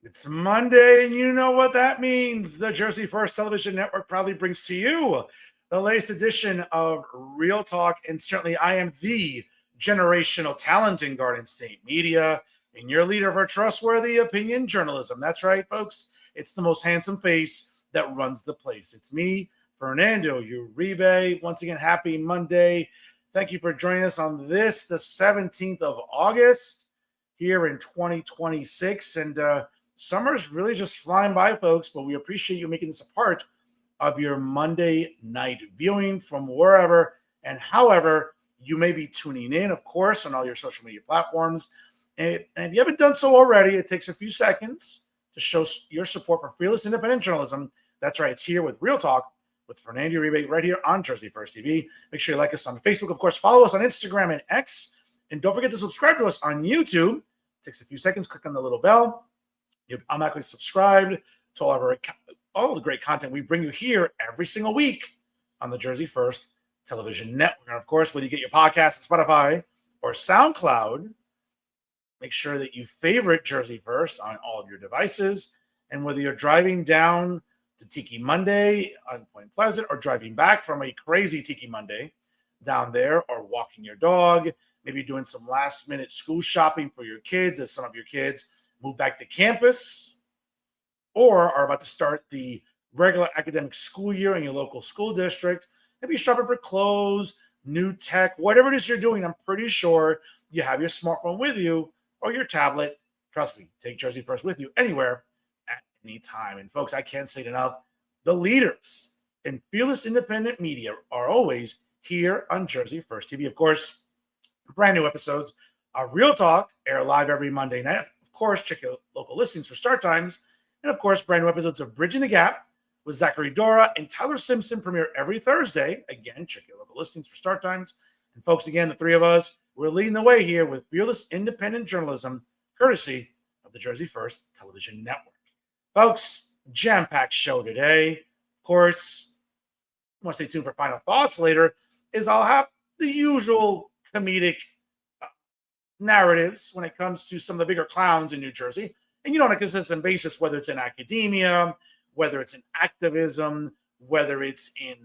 It's Monday, and you know what that means. The Jersey First Television Network proudly brings to you the latest edition of Real Talk. And certainly, I am the generational talent in Garden State Media and your leader for trustworthy opinion journalism. That's right, folks. It's the most handsome face that runs the place. It's me, Fernando Uribe. Once again, happy Monday. Thank you for joining us on this, the 17th of August, here in 2026. And summer's really just flying by, folks, but we appreciate you making this a part of your Monday night viewing from wherever and however you may be tuning in, of course, on all your social media platforms. And if you haven't done so already, it takes a few seconds to show your support for fearless independent journalism. That's right. It's here with Real Talk with Fernando Uribe right here on Jersey First TV. Make sure you like us on Facebook. Of course, follow us on Instagram and X. And don't forget to subscribe to us on YouTube. It takes a few seconds. Click on the little bell. You're automatically subscribed to all of the great content we bring you here every single week on the Jersey First Television Network. And of course, whether you get your podcast on Spotify or SoundCloud, make sure that you favorite Jersey First on all of your devices. And whether you're driving down to Tiki Monday on Point Pleasant or driving back from a crazy Tiki Monday down there, or walking your dog, maybe doing some last minute school shopping for your kids as some of your kids move back to campus or are about to start the regular academic school year in your local school district. Maybe you're shopping for clothes, new tech, whatever it is you're doing. I'm pretty sure you have your smartphone with you or your tablet. Trust me, take Jersey First with you anywhere at any time. And folks, I can't say it enough. The leaders in fearless independent media are always here on Jersey First TV. Of course, brand new episodes of Real Talk air live every Monday night. Of course, check your local listings for start times. And of course, brand new episodes of Bridging the Gap with Zachary Dora and Tyler Simpson premiere every Thursday. Again, check your local listings for start times. And folks, again, the three of us, we're leading the way here with fearless independent journalism, courtesy of the Jersey First Television Network. Folks, jam-packed show today. Of course, I want to stay tuned for final thoughts later, is I'll have the usual comedic narratives when it comes to some of the bigger clowns in New Jersey. And on a consistent basis, whether it's in academia, whether it's in activism, whether it's in,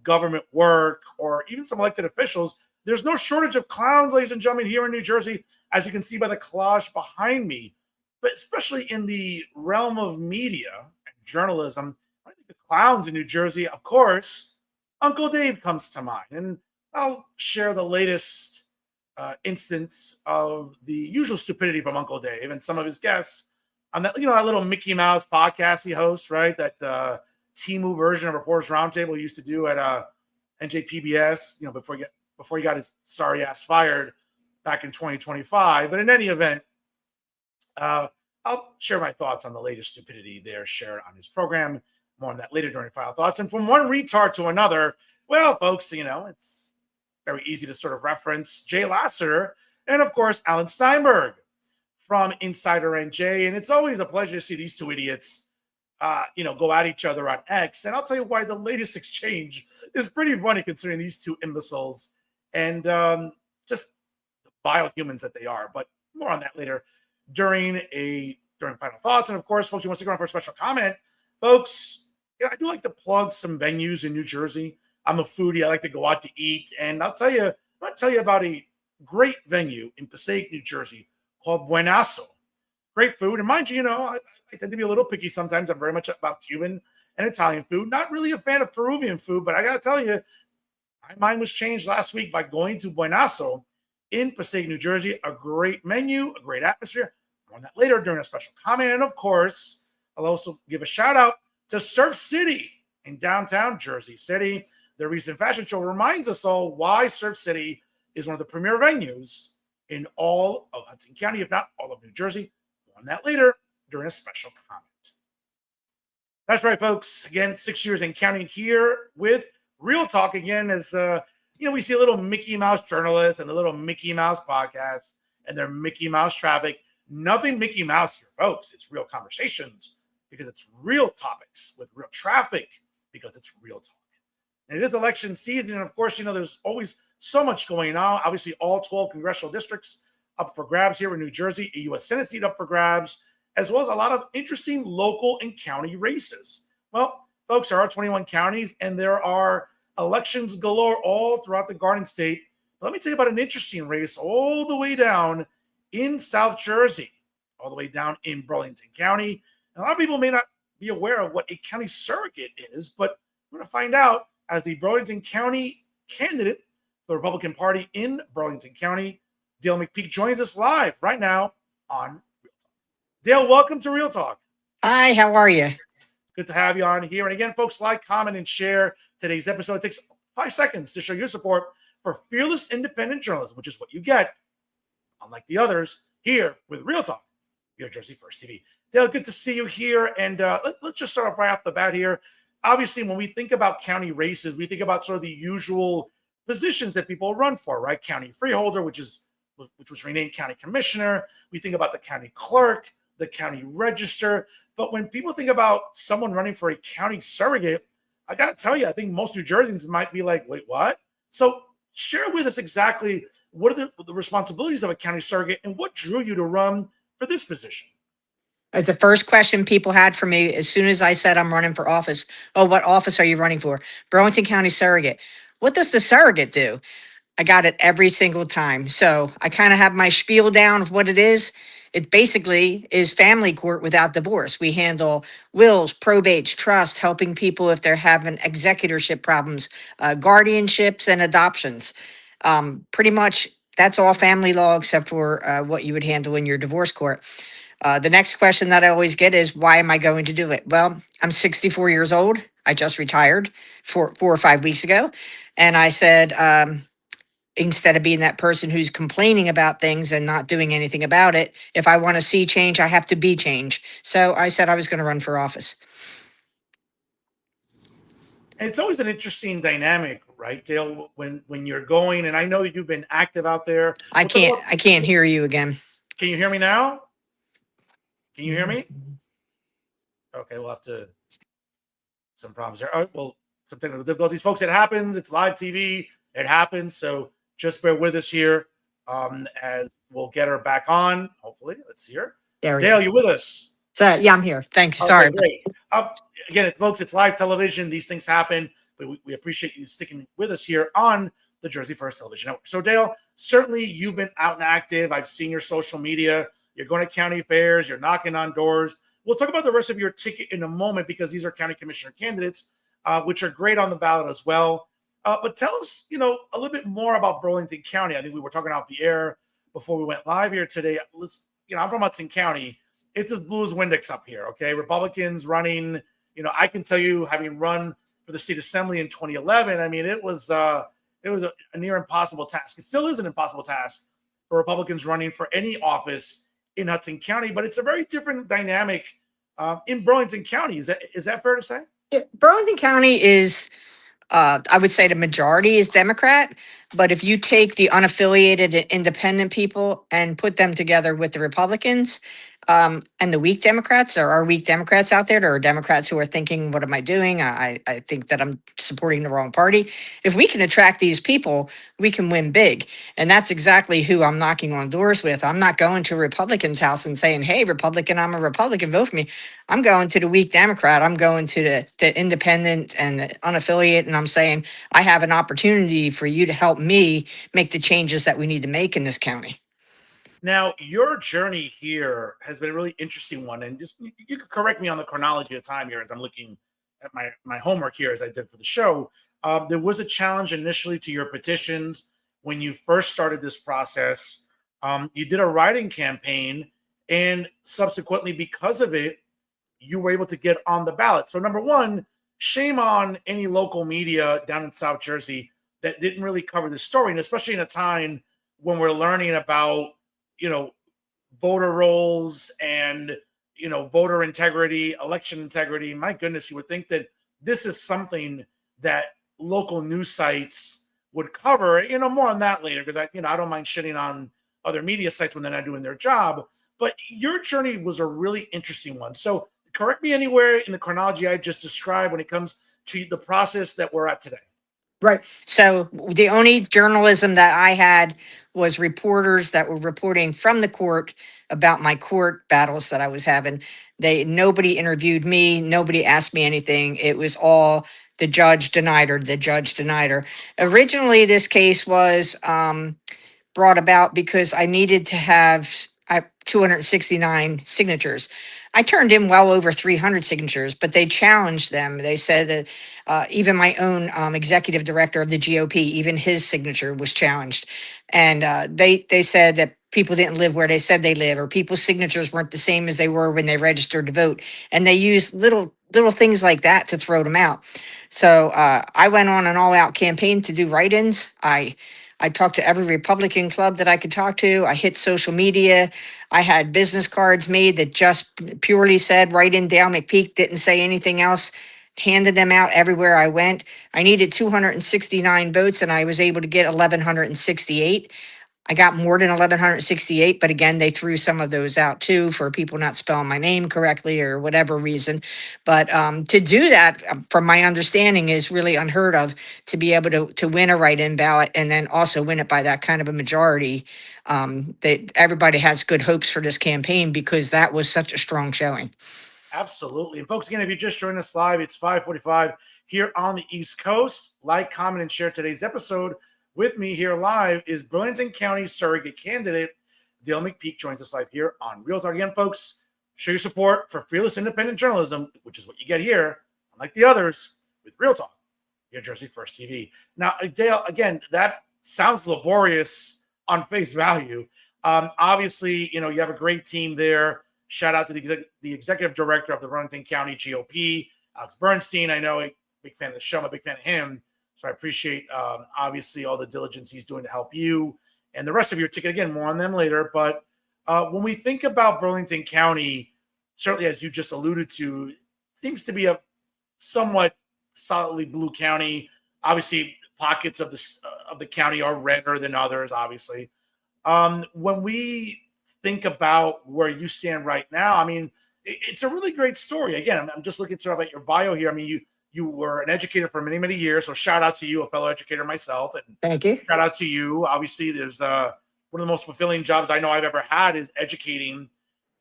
government work, or even some elected officials, there's no shortage of clowns, ladies and gentlemen, here in New Jersey, as you can see by the collage behind me. But especially in the realm of media and journalism, I think the clowns in New Jersey, of course, Uncle Dave comes to mind. And I'll share the latest instance of the usual stupidity from Uncle Dave and some of his guests on that, that little Mickey Mouse podcast he hosts, right? That Timu version of Reporters Roundtable he used to do at NJPBS, before he got his sorry ass fired back in 2025. But in any event, I'll share my thoughts on the latest stupidity there shared on his program. More on that later during Final Thoughts. And from one retard to another, well, folks, it's very easy to sort of reference Jay Lasseter and, of course, Alan Steinberg from Insider NJ. And it's always a pleasure to see these two idiots, go at each other on X. And I'll tell you why the latest exchange is pretty funny considering these two imbeciles and just the vile humans that they are. But more on that later during Final Thoughts. And, of course, folks, you want to stick around for a special comment. Folks, I do like to plug some venues in New Jersey. I'm a foodie. I like to go out to eat. And I'm going to tell you about a great venue in Passaic, New Jersey called Buenazo. Great food. And mind you, I tend to be a little picky sometimes. I'm very much about Cuban and Italian food. Not really a fan of Peruvian food, but I got to tell you, my mind was changed last week by going to Buenazo in Passaic, New Jersey. A great menu, a great atmosphere. More on that later during a special comment. And of course, I'll also give a shout out to Surf City in downtown Jersey City. Their recent fashion show reminds us all why Surf City is one of the premier venues in all of Hudson County, if not all of New Jersey. More on that later during a special comment. That's right, folks. Again, 6 years and counting here with Real Talk again as, we see a little Mickey Mouse journalist and a little Mickey Mouse podcast and their Mickey Mouse traffic. Nothing Mickey Mouse here, folks. It's real conversations because it's real topics with real traffic because it's real talk. And it is election season. And of course, there's always so much going on. Obviously, all 12 congressional districts up for grabs here in New Jersey, a U.S. Senate seat up for grabs, as well as a lot of interesting local and county races. Well, folks, there are 21 counties and there are elections galore all throughout the Garden State. Let me tell you about an interesting race all the way down in South Jersey, all the way down in Burlington County. And a lot of people may not be aware of what a county surrogate is, but we're going to find out as the Burlington County candidate for the Republican Party in Burlington County. Dale McPeak joins us live right now on Real Talk. Dale, welcome to Real Talk. Hi, how are you? Good to have you on here. And again, folks, like, comment, and share today's episode. It takes 5 seconds to show your support for fearless independent journalism, which is what you get, unlike the others, here with Real Talk, your Jersey First TV. Dale, good to see you here. And let's just start off right off the bat here. Obviously, when we think about county races, we think about sort of the usual positions that people run for, right? County freeholder, which was renamed county commissioner. We think about the county clerk, the county register. But when people think about someone running for a county surrogate, I got to tell you, I think most New Jerseyans might be like, wait, what? So share with us exactly what are the responsibilities of a county surrogate and what drew you to run for this position? It's the first question people had for me as soon as I said I'm running for office. Oh, what office are you running for? Burlington County Surrogate. What does the surrogate do? I got it every single time. So I kind of have my spiel down of what it is. It basically is family court without divorce. We handle wills, probates, trust, helping people if they're having executorship problems, guardianships, and adoptions. Pretty much that's all family law except for what you would handle in your divorce court. The next question that I always get is, why am I going to do it? Well, I'm 64 years old. I just retired 4 or 5 weeks ago. And I said, instead of being that person who's complaining about things and not doing anything about it, if I want to see change, I have to be change. So I said I was going to run for office. And it's always an interesting dynamic, right, Dale, when you're going, and I know that you've been active out there. I can't hear you again. Can you hear me now? Can you hear me? Okay, we'll have to some problems there. All right, well, some technical difficulties, folks. It happens. It's live TV. It happens. So just bear with us here as we'll get her back on. Hopefully, let's see her. Dale, you with us? So yeah, I'm here. Thanks. Okay, sorry. Great. Again, folks, it's live television. These things happen, but we appreciate you sticking with us here on the Jersey First Television Network. So, Dale, certainly you've been out and active. I've seen your social media. You're going to county fairs. You're knocking on doors. We'll talk about the rest of your ticket in a moment because these are county commissioner candidates, which are great on the ballot as well. But tell us, a little bit more about Burlington County. I think we were talking off the air before we went live here today. I'm from Hudson County. It's as blue as Windex up here, okay? Republicans running, I can tell you, having run for the state assembly in 2011, I mean, it was a near impossible task. It still is an impossible task for Republicans running for any office in Hudson County, but it's a very different dynamic in Burlington County. Is that fair to say? Yeah, Burlington County is, I would say the majority is Democrat, but if you take the unaffiliated independent people and put them together with the Republicans, and the weak Democrats, there are weak Democrats out there. There are Democrats who are thinking, what am I doing? I think that I'm supporting the wrong party. If we can attract these people, we can win big. And that's exactly who I'm knocking on doors with. I'm not going to a Republican's house and saying, hey, Republican, I'm a Republican, vote for me. I'm going to the weak Democrat. I'm going to the independent and the unaffiliated, and I'm saying, I have an opportunity for you to help me make the changes that we need to make in this county. Now, your journey here has been a really interesting one. And just you could correct me on the chronology of time here as I'm looking at my homework here as I did for the show. There was a challenge initially to your petitions when you first started this process. You did a writing campaign, and subsequently, because of it, you were able to get on the ballot. So, number one, shame on any local media down in South Jersey that didn't really cover this story, and especially in a time when we're learning about voter rolls and, voter integrity, election integrity. My goodness, you would think that this is something that local news sites would cover. More on that later, because I don't mind shitting on other media sites when they're not doing their job. But your journey was a really interesting one. So correct me anywhere in the chronology I just described when it comes to the process that we're at today. Right. So the only journalism that I had was reporters that were reporting from the court about my court battles that I was having. Nobody interviewed me, nobody asked me anything. It was all the judge denied her, the judge denied her. Originally, this case was brought about because I needed to have 269 signatures. I turned in well over 300 signatures, but they challenged them. They said that even my own executive director of the GOP, even his signature was challenged, and they said that people didn't live where they said they live, or people's signatures weren't the same as they were when they registered to vote, and they used little things like that to throw them out. So I went on an all-out campaign to do write-ins. I talked to every Republican club that I could talk to. I hit social media. I had business cards made that just purely said "Write in Dale McPeak," didn't say anything else. Handed them out everywhere I went. I needed 269 votes and I was able to get 1,168. I got more than 1,168, but again, they threw some of those out too for people not spelling my name correctly or whatever reason. But to do that, from my understanding, is really unheard of, to be able to win a write-in ballot and then also win it by that kind of a majority. That everybody has good hopes for this campaign because that was such a strong showing. Absolutely. And folks, again, if you just joined us live, it's 5:45 here on the East Coast. Like, comment, and share today's episode. With me here live is Burlington County surrogate candidate Dale McPeak. Joins us live here on Real Talk. Again, folks, show your support for fearless independent journalism, which is what you get here, unlike the others, with Real Talk, your Jersey First TV. Now, Dale, again, that sounds laborious on face value. Obviously, you have a great team there. Shout out to the executive director of the Burlington County GOP, Alex Bernstein. I know a big fan of the show. I'm a big fan of him. So I appreciate, obviously, all the diligence he's doing to help you and the rest of your ticket. Again, more on them later. But when we think about Burlington County, certainly, as you just alluded to, seems to be a somewhat solidly blue county. Obviously, pockets of the county are redder than others, obviously. When we think about where you stand right now, I mean, it's a really great story. Again, I'm just looking sort of at your bio here. I mean, you were an educator for many, many years. So shout out to you, a fellow educator myself. And Thank you. shout out to you. Obviously, there's one of the most fulfilling jobs I know I've ever had is educating.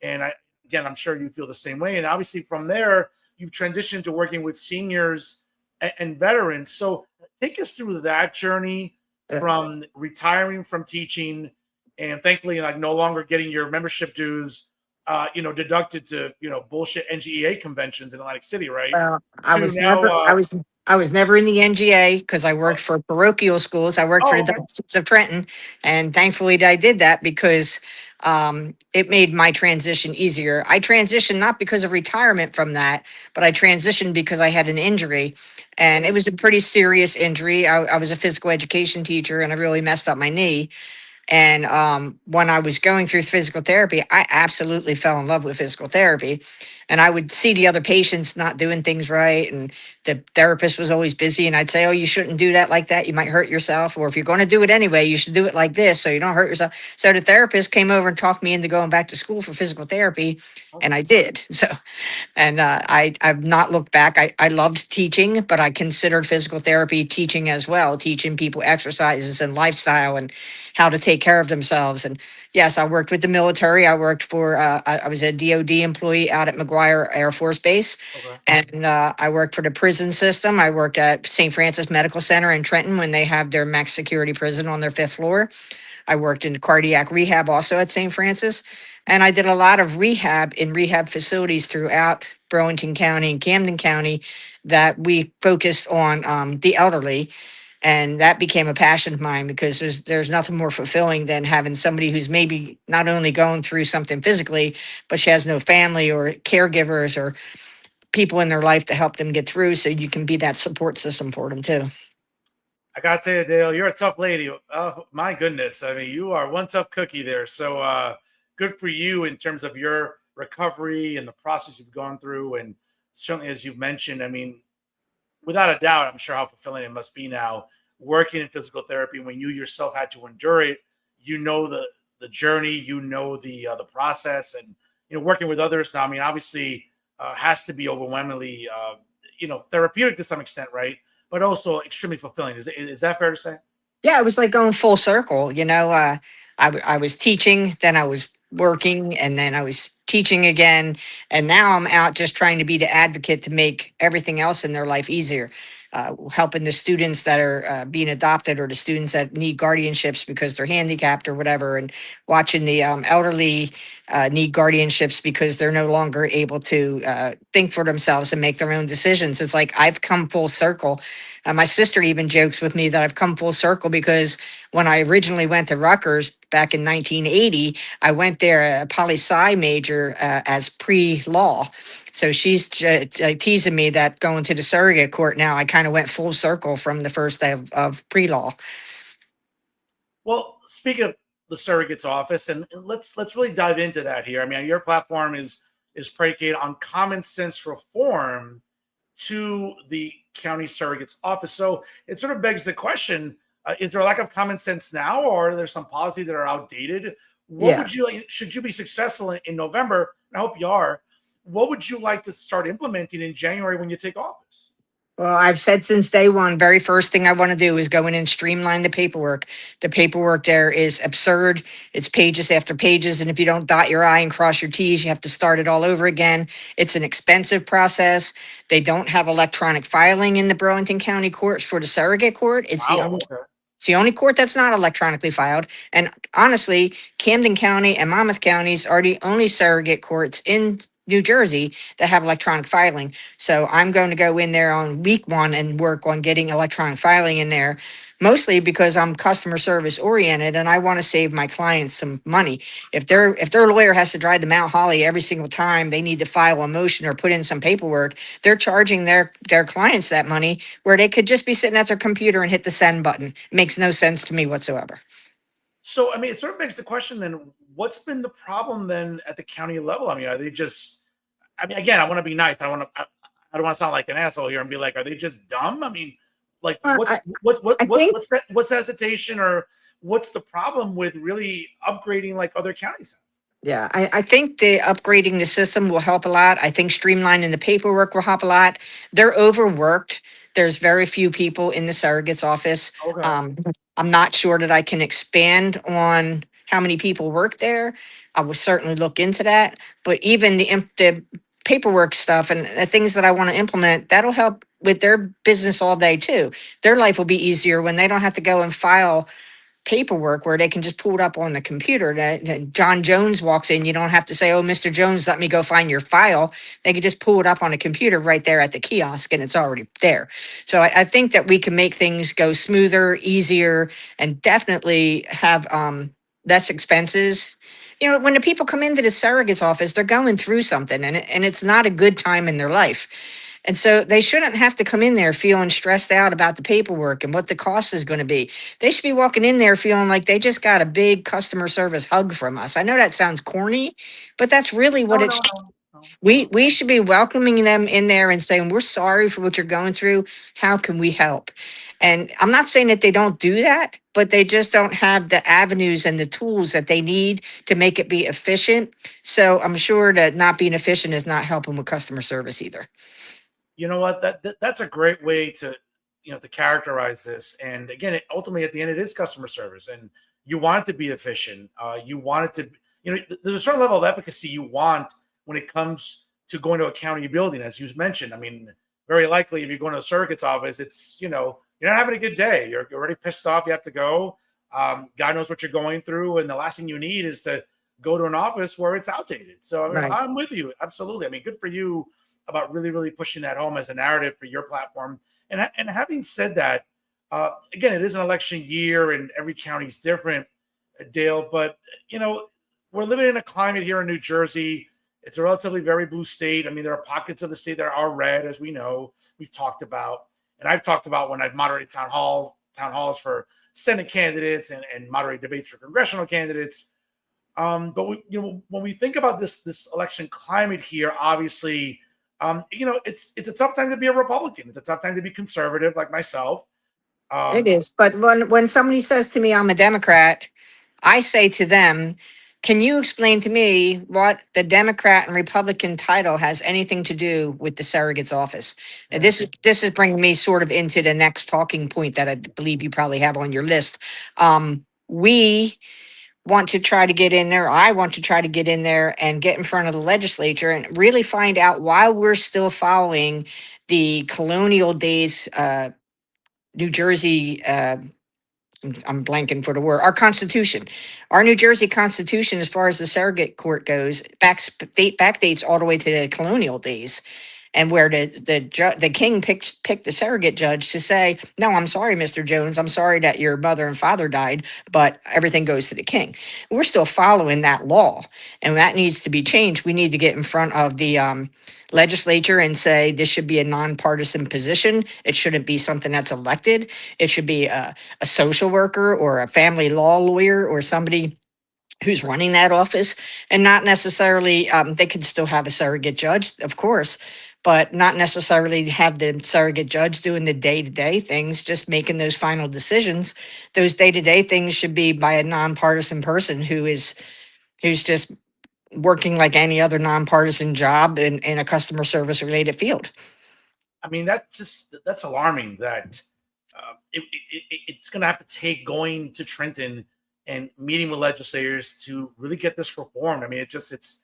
And I'm sure you feel the same way. And obviously from there, you've transitioned to working with seniors and veterans. So take us through that journey from retiring from teaching and thankfully like no longer getting your membership dues deducted to bullshit NGEA conventions in Atlantic City, right? Well, To now, I was never in the NGA because I worked for parochial schools. I worked for the okay. Diocese of Trenton, and thankfully I did that because it made my transition easier. I transitioned not because of retirement from that, but I transitioned because I had an injury, and it was a pretty serious injury. I was a physical education teacher, and I really messed up my knee. And when I was going through physical therapy, I absolutely fell in love with physical therapy. And I would see the other patients not doing things right. And the therapist was always busy. And I'd say, oh, you shouldn't do that like that. You might hurt yourself. Or if you're going to do it anyway, you should do it like this so you don't hurt yourself. So the therapist came over and talked me into going back to school for physical therapy. And I did. So and I've not looked back. I loved teaching, but I considered physical therapy teaching as well, teaching people exercises and lifestyle and how to take care of themselves. And yes, I worked with the military. I worked for, I was a DOD employee out at McGuire Air Force Base. Okay. And I worked for the prison system. I worked at St. Francis Medical Center in Trenton when they have their max security prison on their 5th floor. I worked in cardiac rehab also at St. Francis. And I did a lot of rehab in rehab facilities throughout Burlington County and Camden County that we focused on the elderly. And that became a passion of mine because there's nothing more fulfilling than having somebody who's maybe not only going through something physically, but she has no family or caregivers or people in their life to help them get through. So you can be that support system for them too. I gotta tell you, Dale, you're a tough lady. Oh my goodness. I mean, you are one tough cookie there. So good for you in terms of your recovery and the process you've gone through. And certainly, as you've mentioned, I mean, without a doubt, I'm sure how fulfilling it must be now working in physical therapy when you yourself had to endure it. You know the journey, you know the process, and working with others now. I mean, obviously, has to be overwhelmingly therapeutic to some extent, right? but also extremely fulfilling. Is that fair to say? Yeah, it was like going full circle. I was teaching, then I was working, and then I was teaching again. And now I'm out just trying to be the advocate to make everything else in their life easier. Helping the students that are being adopted, or the students that need guardianships because they're handicapped or whatever, and watching the elderly need guardianships because they're no longer able to think for themselves and make their own decisions. It's like I've come full circle. My sister even jokes with me that I've come full circle because when I originally went to Rutgers back in 1980, I went there a poli sci major as pre-law. So she's teasing me that going to the surrogate court now, I kind of went full circle from the first day of pre-law. Well, speaking of the surrogate's office, and let's really dive into that here. I mean, your platform is predicated on common sense reform to the county surrogate's office. So it sort of begs the question: is there a lack of common sense now, or are there some policies that are outdated? What Yeah. would you like, should you be successful in November? I hope you are. What would you like to start implementing in January when you take office? Well, I've said since day one, very first thing I want to do is go in and streamline the paperwork. The paperwork there is absurd. It's pages after pages. And if you don't dot your I and cross your T's, you have to start it all over again. It's an expensive process. They don't have electronic filing in the Burlington County courts for the surrogate court. Wow. Okay. It's the only court that's not electronically filed. And honestly, Camden County and Monmouth counties are the only surrogate courts in New Jersey that have electronic filing. So I'm going to go in there on week one and work on getting electronic filing in there, mostly because I'm customer service oriented and I want to save my clients some money. If their lawyer has to drive the Mount Holly every single time they need to file a motion or put in some paperwork, they're charging their clients that money where they could just be sitting at their computer and hit the send button. It makes no sense to me whatsoever. So, I mean, it sort of begs the question then, what's been the problem then at the county level? I mean, are they just, I mean, again, I want to be nice. I don't want to sound like an asshole here and be like, are they just dumb? I mean, like Uh, I, I think what's the hesitation, or what's the problem with really upgrading like other counties? Yeah, I think the upgrading the system will help a lot. I think streamlining the paperwork will help a lot. They're overworked. There's very few people in the surrogate's office. Okay. Um, I'm not sure that I can expand on how many people work there. I will certainly look into that. But even the paperwork stuff and the things that I want to implement, that'll help with their business all day too. Their life will be easier when they don't have to go and file paperwork where they can just pull it up on the computer. That John Jones walks in, you don't have to say, "Oh, Mr. Jones, let me go find your file." They can just pull it up on a computer right there at the kiosk, and it's already there. So I think that we can make things go smoother, easier, and definitely have less expenses. When the people come into the surrogate's office, they're going through something, and it's not a good time in their life. And so they shouldn't have to come in there feeling stressed out about the paperwork and what the cost is going to be. They should be walking in there feeling like they just got a big customer service hug from us. I know that sounds corny, but that's really what No, it's. no, no, no, We no. we should be welcoming them in there and saying, "We're sorry for what you're going through. How can we help?" And I'm not saying that they don't do that, but they just don't have the avenues and the tools that they need to make it be efficient. So I'm sure that not being efficient is not helping with customer service either. You know what? That's a great way to to characterize this. And again, ultimately at the end, it is customer service, and you want it to be efficient. You want it to, there's a certain level of efficacy you want when it comes to going to a county building, as you mentioned. I mean, very likely if you go to a surrogate's office, it's you're not having a good day. You're already pissed off. You have to go. God knows what you're going through, and the last thing you need is to go to an office where it's outdated. So I mean, Right. I'm with you absolutely. I mean, good for you about really, really pushing that home as a narrative for your platform. And having said that, again, it is an election year and every county's different, Dale. But we're living in a climate here in New Jersey. It's a relatively very blue state. I mean, there are pockets of the state that are red, as we know. We've talked about, and I've talked about when I've moderated town halls for Senate candidates and moderate debates for congressional candidates. But when we think about this election climate here, obviously, it's a tough time to be a Republican. It's a tough time to be conservative, like myself. It Um, is. But when somebody says to me I'm a Democrat, I say to them, Can you explain to me what the Democrat and Republican title has anything to do with the surrogate's office? And Yeah. this is bringing me sort of into the next talking point that I believe you probably have on your list. We want to try to get in there. I want to try to get in there and get in front of the legislature and really find out why we're still following the colonial days, New Jersey, I'm blanking for the word, our Constitution. Our New Jersey Constitution, as far as the surrogate court goes, backdates all the way to the colonial days, and where the king picked the surrogate judge to say, no, I'm sorry, Mr. Jones, I'm sorry that your mother and father died, but everything goes to the king. We're still following that law, and that needs to be changed. We need to get in front of the legislature and say this should be a nonpartisan position. It shouldn't be something that's elected. It should be a social worker or a family law lawyer or somebody who's running that office, and not necessarily, they could still have a surrogate judge, of course, but not necessarily have the surrogate judge doing the day-to-day things, just making those final decisions. Those day-to-day things should be by a nonpartisan person who's just working like any other nonpartisan job in a customer service related field. I mean, that's alarming. That it's going to have to take going to Trenton and meeting with legislators to really get this reformed. I mean, it's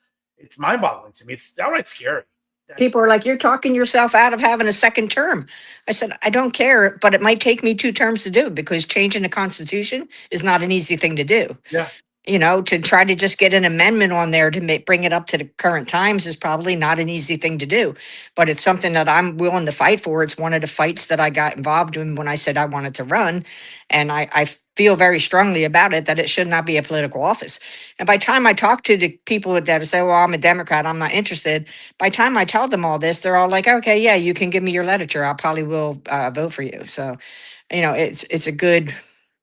mind-boggling to me. It's downright scary. People are like, you're talking yourself out of having a second term. I said, I don't care, but it might take me 2 terms to do it, because changing the Constitution is not an easy thing to do. Yeah. To try to just get an amendment on there to bring it up to the current times is probably not an easy thing to do, but it's something that I'm willing to fight for. It's one of the fights that I got involved in when I said I wanted to run. And I feel very strongly about it, that it should not be a political office. And by the time I talk to the people that say, well, I'm a Democrat, I'm not interested. By the time I tell them all this, they're all like, okay, yeah, you can give me your literature. I probably will vote for you. So, it's a good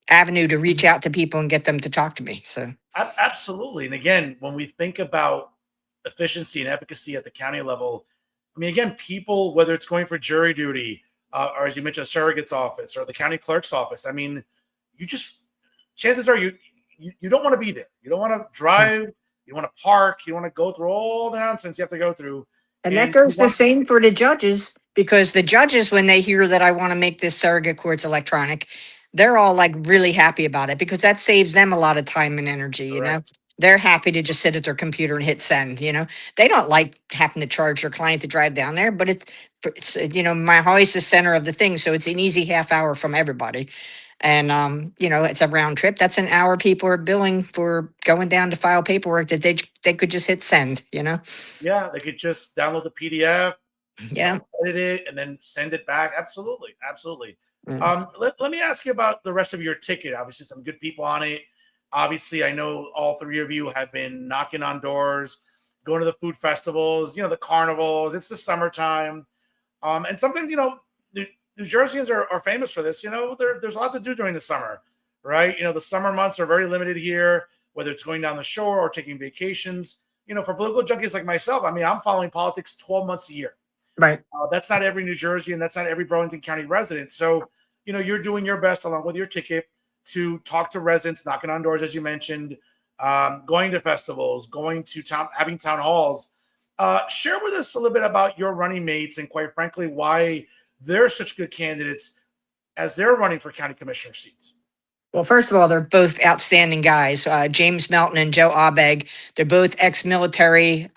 avenue to reach out to people and get them to talk to me. So Absolutely. And again, when we think about efficiency and efficacy at the county level, I mean, again, people, whether it's going for jury duty, or as you mentioned, a surrogate's office or the county clerk's office, I mean, you just, chances are you don't want to be there. You don't want to drive. You want to park. You want to go through all the nonsense you have to go through. And that goes the same for the judges, because the judges, when they hear that I want to make this surrogate courts electronic, they're all like really happy about it, because that saves them a lot of time and energy, Correct. They're happy to just sit at their computer and hit send. They don't like having to charge their client to drive down there, but my house is the center of the thing. So it's an easy half hour from everybody. And, it's a round trip. That's an hour people are billing for going down to file paperwork that they could just hit send. Yeah, they could just download the PDF, Yeah. edit it, and then send it back. Absolutely. Absolutely. Mm. Let me ask you about the rest of your ticket. Obviously, some good people on it. Obviously, I know all three of you have been knocking on doors, going to the food festivals, the carnivals. It's the summertime. And something, New Jerseyans are famous for this. There's a lot to do during the summer, right? The summer months are very limited here, whether it's going down the shore or taking vacations. For political junkies like myself, I mean, I'm following politics 12 months a year. Right. That's not every New Jersey, and that's not every Burlington County resident. So, you're doing your best along with your ticket to talk to residents, knocking on doors, as you mentioned, going to festivals, going to having town halls. Share with us a little bit about your running mates and, quite frankly, why they're such good candidates as they're running for county commissioner seats. Well, first of all, they're both outstanding guys. James Melton and Joe Abeg. They're both ex-military.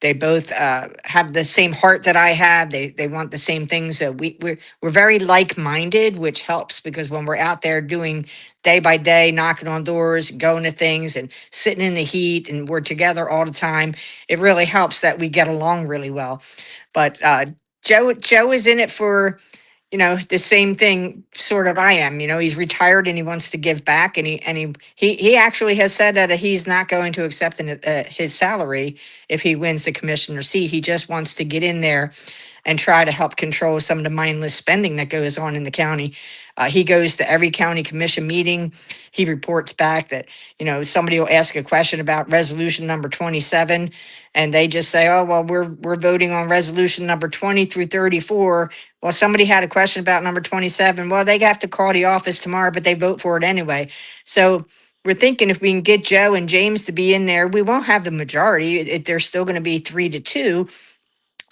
They both have the same heart that I have. They want the same things. We're very like-minded, which helps, because when we're out there doing day by day, knocking on doors, going to things, and sitting in the heat, and we're together all the time, it really helps that we get along really well. But Joe is in it for the same thing sort of I am. He's retired and he wants to give back, and he actually has said that he's not going to accept his salary if he wins the commissioner seat. He just wants to get in there and try to help control some of the mindless spending that goes on in the county. He goes to every county commission meeting. He reports back that, somebody will ask a question about resolution number 27, and they just say, oh, well, we're voting on resolution number 20 through 34. Well, somebody had a question about number 27. Well, they have to call the office tomorrow, but they vote for it anyway. So we're thinking if we can get Joe and James to be in there, we won't have the majority. There's still going to be 3-2,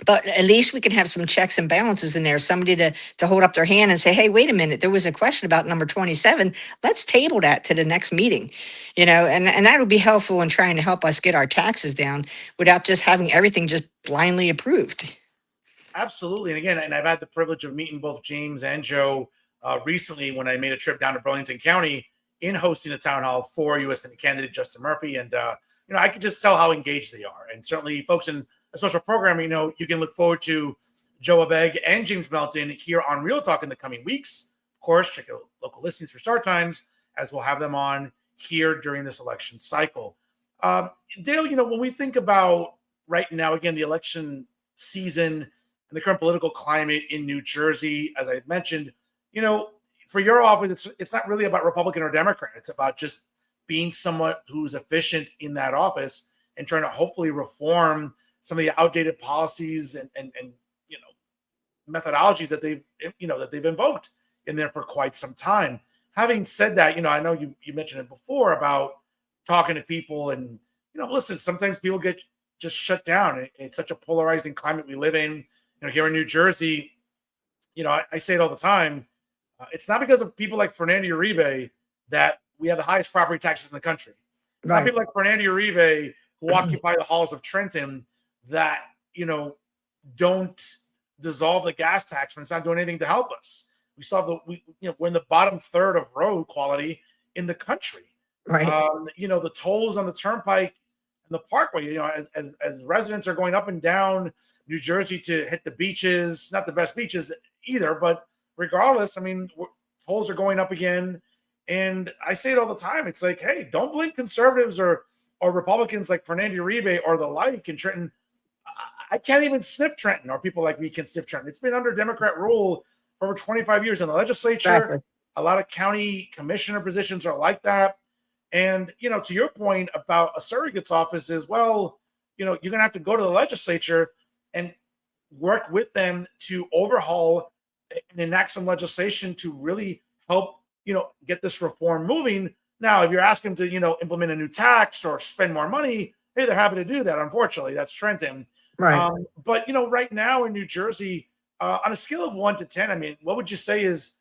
but at least we can have some checks and balances in there. Somebody to hold up their hand and say, "Hey, wait a minute, there was a question about number 27. Let's table that to the next meeting," and that would be helpful in trying to help us get our taxes down without just having everything just blindly approved. Absolutely. And again, and I've had the privilege of meeting both James and Joe recently when I made a trip down to Burlington County in hosting a town hall for U.S. Senate candidate Justin Murphy. And, I could just tell how engaged they are. And certainly folks in a special program, you can look forward to Joe Abeg and James Melton here on Real Talk in the coming weeks. Of course, check out local listings for start times as we'll have them on here during this election cycle. Dale, when we think about right now, again, the election season, and the current political climate in New Jersey, as I had mentioned, for your office, it's not really about Republican or Democrat. It's about just being someone who's efficient in that office and trying to hopefully reform some of the outdated policies and methodologies that they've invoked in there for quite some time. Having said that, I know you mentioned it before about talking to people and listen, sometimes people get just shut down. It's such a polarizing climate we live in. Here in New Jersey, I say it all the time. It's not because of people like Fernando Uribe that we have the highest property taxes in the country. It's not people like Fernando Uribe who occupy the halls of Trenton that, don't dissolve the gas tax when it's not doing anything to help us. We saw we're in the bottom third of road quality in the country. Right. The tolls on the turnpike and the parkway, as residents are going up and down New Jersey to hit the beaches, not the best beaches either, but regardless, tolls are going up again. And I say it all the time. It's like, hey, don't blame conservatives or Republicans like Fernando Uribe or the like in Trenton. I can't even sniff Trenton, or people like me can sniff Trenton. It's been under Democrat rule for over 25 years in the legislature. Exactly. A lot of county commissioner positions are like that. And, to your point about a surrogate's office as well, you're going to have to go to the legislature and work with them to overhaul and enact some legislation to really help, get this reform moving. Now, if you're asking them to, implement a new tax or spend more money, hey, they're happy to do that. Unfortunately, that's Trenton. Right. But, right now in New Jersey, on a scale of 1 to 10, what would you say is,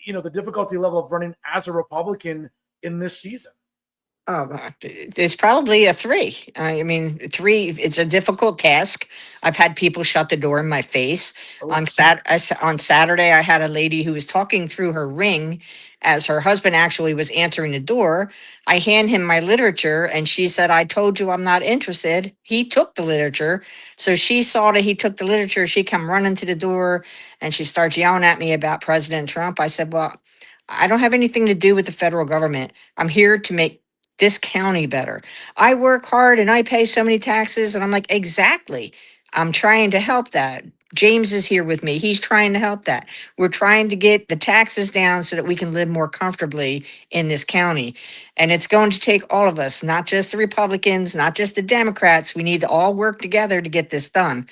the difficulty level of running as a Republican in this season? Oh, it's probably a 3. 3, it's a difficult task. I've had people shut the door in my face. Oh. On Saturday, I had a lady who was talking through her ring as her husband actually was answering the door. I hand him my literature and she said, "I told you I'm not interested." He took the literature. So she saw that he took the literature. She come running to the door and she starts yelling at me about President Trump. I said, "Well, I don't have anything to do with the federal government. I'm here to make this county better. I work hard and I pay so many taxes." And I'm like, exactly. I'm trying to help that. James is here with me. He's trying to help that. We're trying to get the taxes down so that we can live more comfortably in this county. And it's going to take all of us, not just the Republicans, not just the Democrats. We need to all work together to get this done.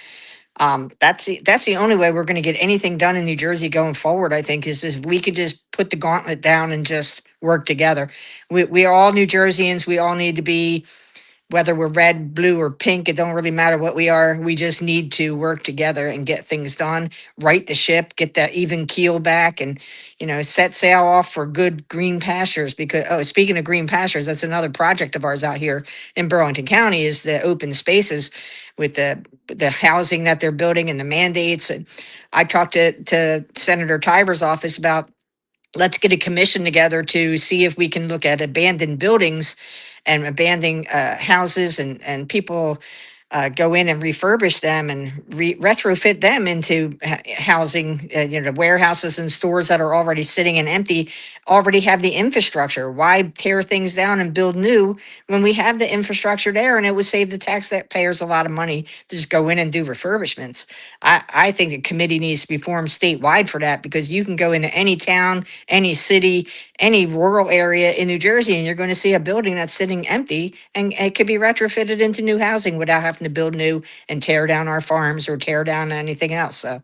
That's the only way we're going to get anything done in New Jersey going forward, I think, is if we could just put the gauntlet down and just work together. We are all New Jerseyans. We all need to be, whether we're red, blue, or pink, it don't really matter what we are. We just need to work together and get things done, right the ship, get that even keel back, and set sail off for good green pastures. Because speaking of green pastures, that's another project of ours out here in Burlington County, is the open spaces with the housing that they're building and the mandates. And I talked to Senator Tiver's office about, let's get a commission together to see if we can look at abandoned buildings and abandoned houses, and people go in and refurbish them and retrofit them into housing, warehouses and stores that are already sitting and empty, already have the infrastructure. Why tear things down and build new when we have the infrastructure there? And it would save the taxpayers a lot of money to just go in and do refurbishments. I think a committee needs to be formed statewide for that, because you can go into any town, any city, any rural area in New Jersey, and you're going to see a building that's sitting empty, and it could be retrofitted into new housing without having to build new and tear down our farms or tear down anything else. So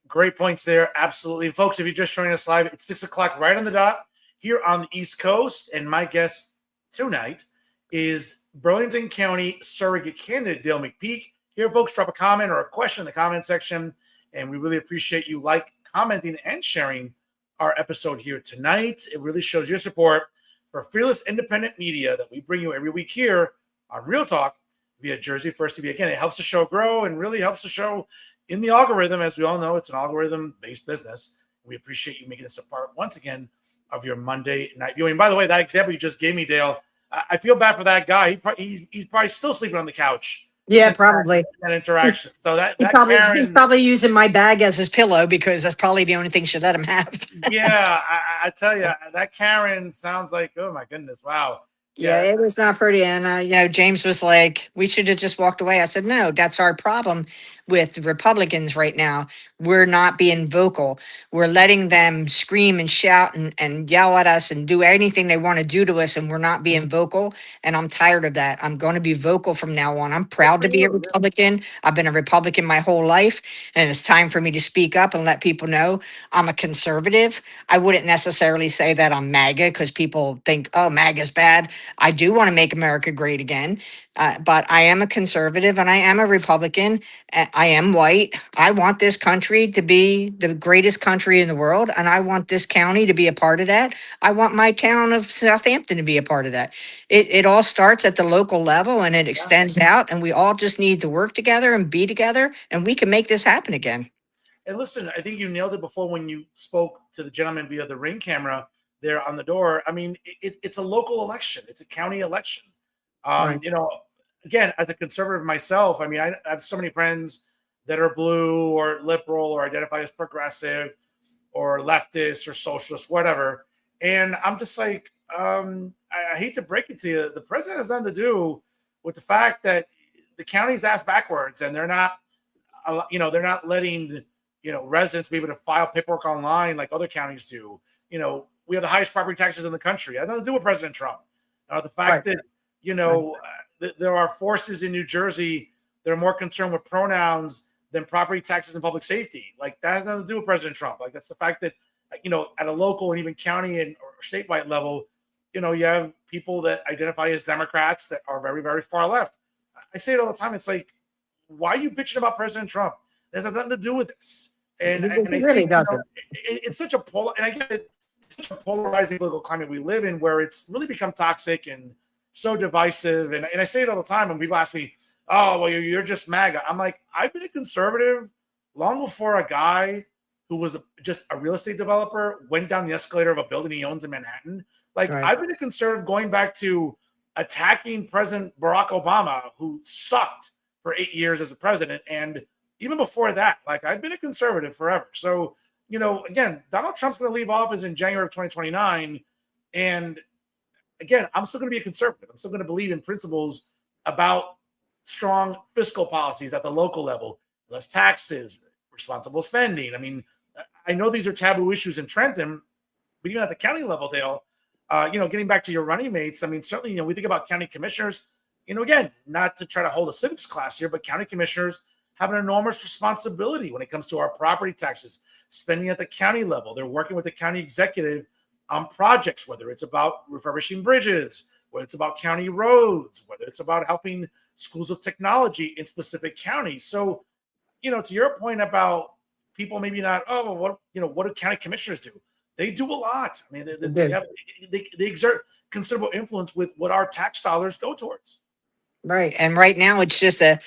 great points there. Absolutely. And folks, if you're just joining us live, it's 6 o'clock right on the dot here on the East Coast. And my guest tonight is Burlington County Surrogate candidate Dale McPeak. Here, folks, drop a comment or a question in the comment section. And we really appreciate you commenting, and sharing our episode here tonight. It really shows your support for fearless independent media that we bring you every week here on Real Talk via Jersey First TV. Again, it helps the show grow and really helps the show in the algorithm. As we all know, it's an algorithm-based business. We appreciate you making this a part, once again, of your Monday night viewing. By the way, that example you just gave me, Dale, I feel bad for that guy. He's probably still sleeping on the couch. Yeah, probably. That interaction. So he's probably using my bag as his pillow, because that's probably the only thing she let him have. Yeah, I tell you, that Karen sounds like, oh my goodness, wow. Yeah, it was not pretty. And, James was like, we should have just walked away. I said, no, that's our problem with Republicans right now. We're not being vocal. We're letting them scream and shout and yell at us and do anything they want to do to us. And we're not being vocal. And I'm tired of that. I'm going to be vocal from now on. I'm proud to be a Republican. I've been a Republican my whole life. And it's time for me to speak up and let people know I'm a conservative. I wouldn't necessarily say that I'm MAGA, because people think, oh, MAGA's bad. I do want to make America great again, but I am a conservative and I am a Republican. I am white. I want this country to be the greatest country in the world, and I want this county to be a part of that. I want my town of Southampton to be a part of that. It all starts at the local level and it extends out, and we all just need to work together and be together, and we can make this happen again. And listen, I think you nailed it before when you spoke to the gentleman via the Ring camera there on the door. I mean, it's a local election. It's a county election. Right. Again, as a conservative myself, I mean, I have so many friends that are blue or liberal or identify as progressive or leftist or socialist, whatever. And I'm just like, I hate to break it to you, the president has nothing to do with the fact that the county's ass backwards, and they're not letting residents be able to file paperwork online like other counties do. We have the highest property taxes in the country. It has nothing to do with President Trump. The fact that, there are forces in New Jersey that are more concerned with pronouns than property taxes and public safety. Like, that has nothing to do with President Trump. Like, that's the fact that, at a local and even county and or statewide level, you have people that identify as Democrats that are very, very far left. I say it all the time. It's like, why are you bitching about President Trump? It has nothing to do with this. And it really doesn't. It's such a it's such a polarizing political climate we live in, where it's really become toxic and so divisive. And I say it all the time when people ask me, oh, well, you're just MAGA. I'm like, I've been a conservative long before a guy who was just a real estate developer went down the escalator of a building he owns in Manhattan. Like, right. I've been a conservative going back to attacking President Barack Obama, who sucked for 8 years as a president. And even before that, like, I've been a conservative forever. So, again, Donald Trump's going to leave office in January of 2029. And again, I'm still going to be a conservative. I'm still going to believe in principles about strong fiscal policies at the local level, less taxes, responsible spending. I mean, I know these are taboo issues in Trenton, but even at the county level, Dale, getting back to your running mates, I mean, certainly, we think about county commissioners, again, not to try to hold a civics class here, but county commissioners have an enormous responsibility when it comes to our property taxes, spending at the county level. They're working with the county executive on projects, whether it's about refurbishing bridges, whether it's about county roads, whether it's about helping schools of technology in specific counties. So, to your point about people maybe not, oh, well, what do county commissioners do? They do a lot. I mean, they exert considerable influence with what our tax dollars go towards. Right. And right now it's just a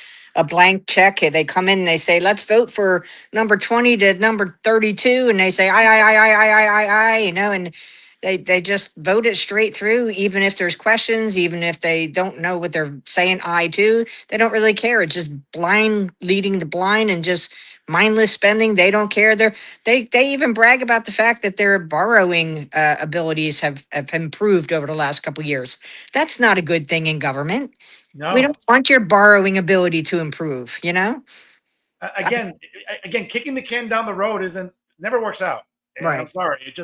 blank check. They come in and they say, let's vote for number 20 to number 32. And they say, I, and they just vote it straight through, even if there's questions, even if they don't know what they're saying I to, they don't really care. It's just blind leading the blind and just mindless spending. They don't care. They even brag about the fact that their borrowing abilities have improved over the last couple of years. That's not a good thing in government. No. We don't want your borrowing ability to improve, Again, kicking the can down the road never works out. And right. I'm sorry.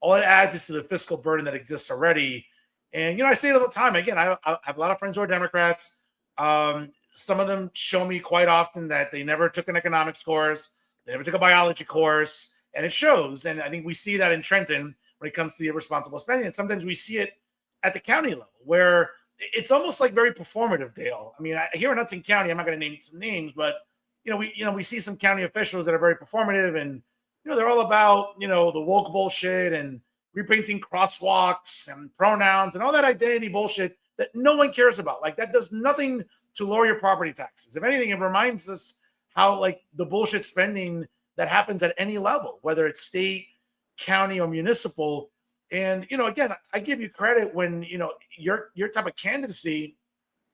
All it adds is to the fiscal burden that exists already. And, I say it all the time. Again, I have a lot of friends who are Democrats. Some of them show me quite often that they never took an economics course. They never took a biology course. And it shows. And I think we see that in Trenton when it comes to the irresponsible spending. And sometimes we see it at the county level where it's almost like very performative, Dale. I mean, here in Hudson County, I'm not going to name some names, but we see some county officials that are very performative, and they're all about the woke bullshit and repainting crosswalks and pronouns and all that identity bullshit that no one cares about. Like, that does nothing to lower your property taxes. If anything, it reminds us how like the bullshit spending that happens at any level, whether it's state, county, or municipal. And again, I give you credit when your type of candidacy,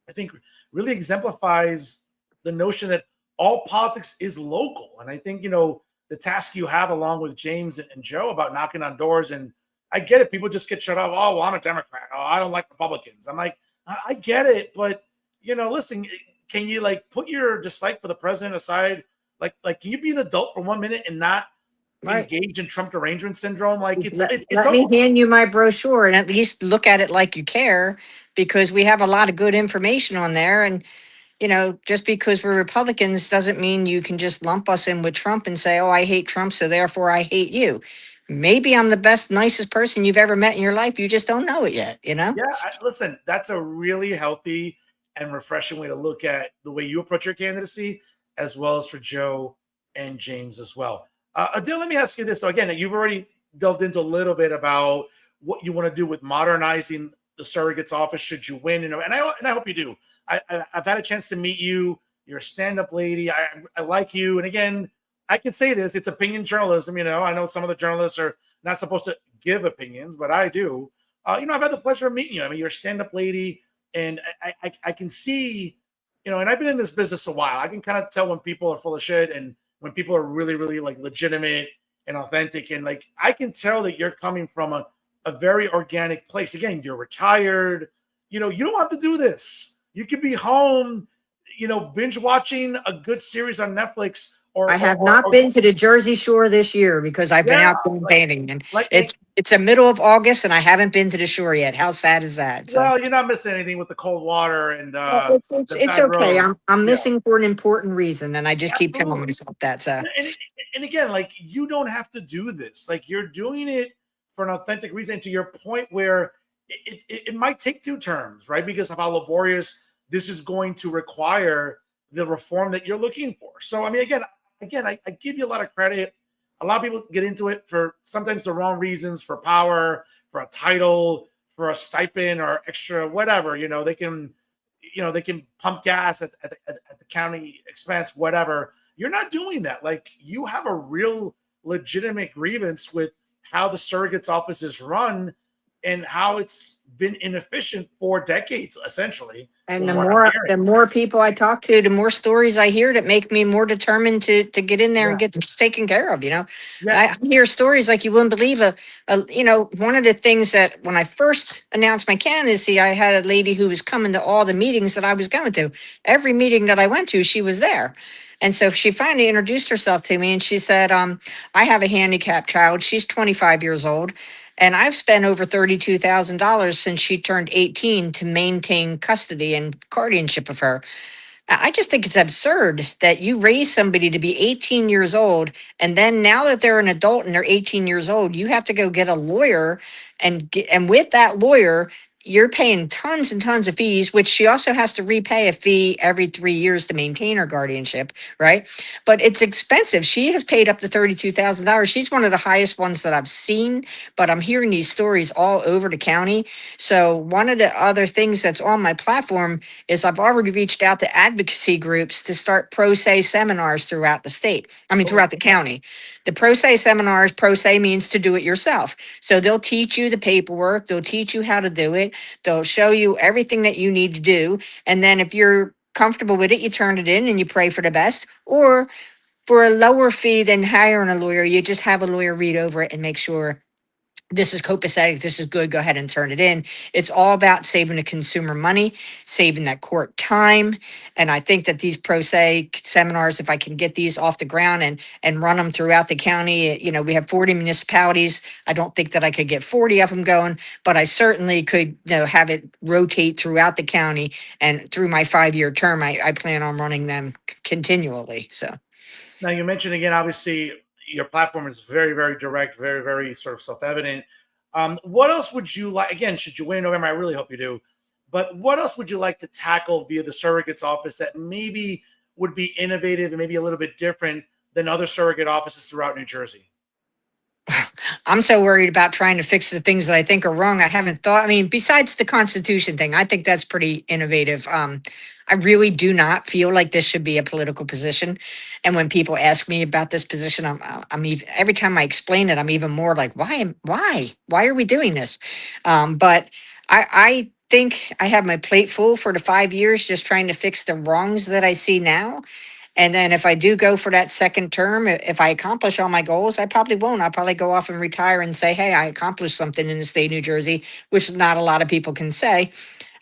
I think, really exemplifies the notion that all politics is local. And I think the task you have along with James and Joe about knocking on doors, and I get it, people just get shut up. Oh, well, I'm a Democrat. Oh, I don't like Republicans. I'm like, I get it, but listen, can you like put your dislike for the president aside? Like, can you be an adult for 1 minute and not engage in Trump derangement syndrome? Like, let me hand you my brochure and at least look at it like you care, because we have a lot of good information on there. And just because we're Republicans doesn't mean you can just lump us in with Trump and say, oh, I hate Trump, so therefore I hate you. Maybe I'm the best, nicest person you've ever met in your life. You just don't know it yet, Yeah, listen, that's a really healthy and refreshing way to look at the way you approach your candidacy, as well as for Joe and James as well. Adil, let me ask you this. So again, you've already delved into a little bit about what you want to do with modernizing the surrogate's office should you win, and I hope you do. I've had a chance to meet you. You're a stand-up lady. I like you, and again, I can say this: it's opinion journalism. I know some of the journalists are not supposed to give opinions, but I do. I've had the pleasure of meeting you. I mean, you're a stand-up lady, and I can see, and I've been in this business a while. I can kind of tell when people are full of shit and when people are really, really like legitimate and authentic. And like, I can tell that you're coming from a very organic place. Again, you're retired. You don't have to do this. You could be home, binge watching a good series on Netflix. I have not been to the Jersey Shore this year because I've been out campaigning, and it's the middle of August and I haven't been to the shore yet. How sad is that? So. Well, you're not missing anything with the cold water and it's okay. I'm missing for an important reason, and I just keep telling myself that. So. And again, like, you don't have to do this. Like, you're doing it for an authentic reason. To your point, where it might take two terms, right? Because of how laborious this is going to require the reform that you're looking for. So, I mean, again, I give you a lot of credit. A lot of people get into it for sometimes the wrong reasons, for power, for a title, for a stipend or extra whatever. They can pump gas at the county expense, whatever. You're not doing that. Like, you have a real legitimate grievance with how the surrogate's office is run and how it's been inefficient for decades, essentially. And the more people I talk to, the more stories I hear that make me more determined to get in there and get this taken care of. I hear stories like you wouldn't believe. One of the things that when I first announced my candidacy, I had a lady who was coming to all the meetings that I was going to. Every meeting that I went to, she was there. And so she finally introduced herself to me, and she said, I have a handicapped child. She's 25 years old. And I've spent over $32,000 since she turned 18 to maintain custody and guardianship of her. I just think it's absurd that you raise somebody to be 18 years old, and then now that they're an adult and they're 18 years old, you have to go get a lawyer, and with that lawyer, you're paying tons and tons of fees, which she also has to repay a fee every 3 years to maintain her guardianship, right? But it's expensive. She has paid up to $32,000. She's one of the highest ones that I've seen, but I'm hearing these stories all over the county. So one of the other things that's on my platform is I've already reached out to advocacy groups to start pro se seminars throughout the state. Throughout the county. The pro se seminars, pro se means to do it yourself. So they'll teach you the paperwork. They'll teach you how to do it. They'll show you everything that you need to do. And then if you're comfortable with it, you turn it in and you pray for the best. Or for a lower fee than hiring a lawyer, you just have a lawyer read over it and make sure this is copacetic, this is good, go ahead and turn it in. It's all about saving the consumer money, saving that court time. And I think that these pro se seminars, if I can get these off the ground and run them throughout the county, we have 40 municipalities. I don't think that I could get 40 of them going, but I certainly could have it rotate throughout the county. And through my 5-year term, I plan on running them continually. So now, you mentioned again, obviously, your platform is very, very direct, very, very sort of self-evident. What else would you like? Again, should you win in November? I really hope you do. But what else would you like to tackle via the surrogate's office that maybe would be innovative and maybe a little bit different than other surrogate offices throughout New Jersey? I'm so worried about trying to fix the things that I think are wrong. I haven't thought, I mean, besides the Constitution thing, I think that's pretty innovative. I really do not feel like this should be a political position. And when people ask me about this position, I'm even, every time I explain it, I'm even more like, why are we doing this? But I think I have my plate full for the 5 years, just trying to fix the wrongs that I see now. And then if I do go for that second term, if I accomplish all my goals, I probably won't. I'll probably go off and retire and say, hey, I accomplished something in the state of New Jersey, which not a lot of people can say.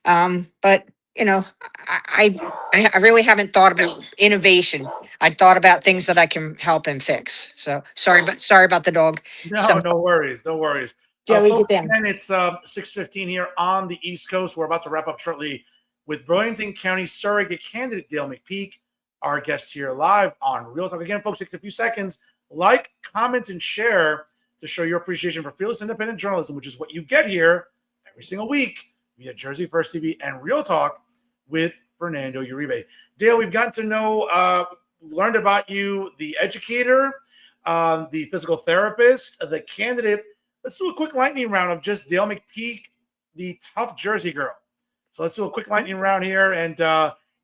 But you know, I really haven't thought about innovation. I thought about things that I can help and fix. So sorry about the dog. No, So no worries, no worries. Joey, get Folks, down. again, it's 6:15 here on the East Coast. We're about to wrap up shortly with Burlington County surrogate candidate Dale McPeak, our guest here live on Real Talk. Again, folks, take a few seconds, like, comment, and share to show your appreciation for fearless independent journalism, which is what you get here every single week via Jersey First TV and Real Talk with Fernando Uribe. Dale, we've gotten to know, learned about you, the educator, the physical therapist, the candidate. Let's do a quick lightning round of just Dale McPeak, the tough Jersey girl. So let's do a quick lightning round here and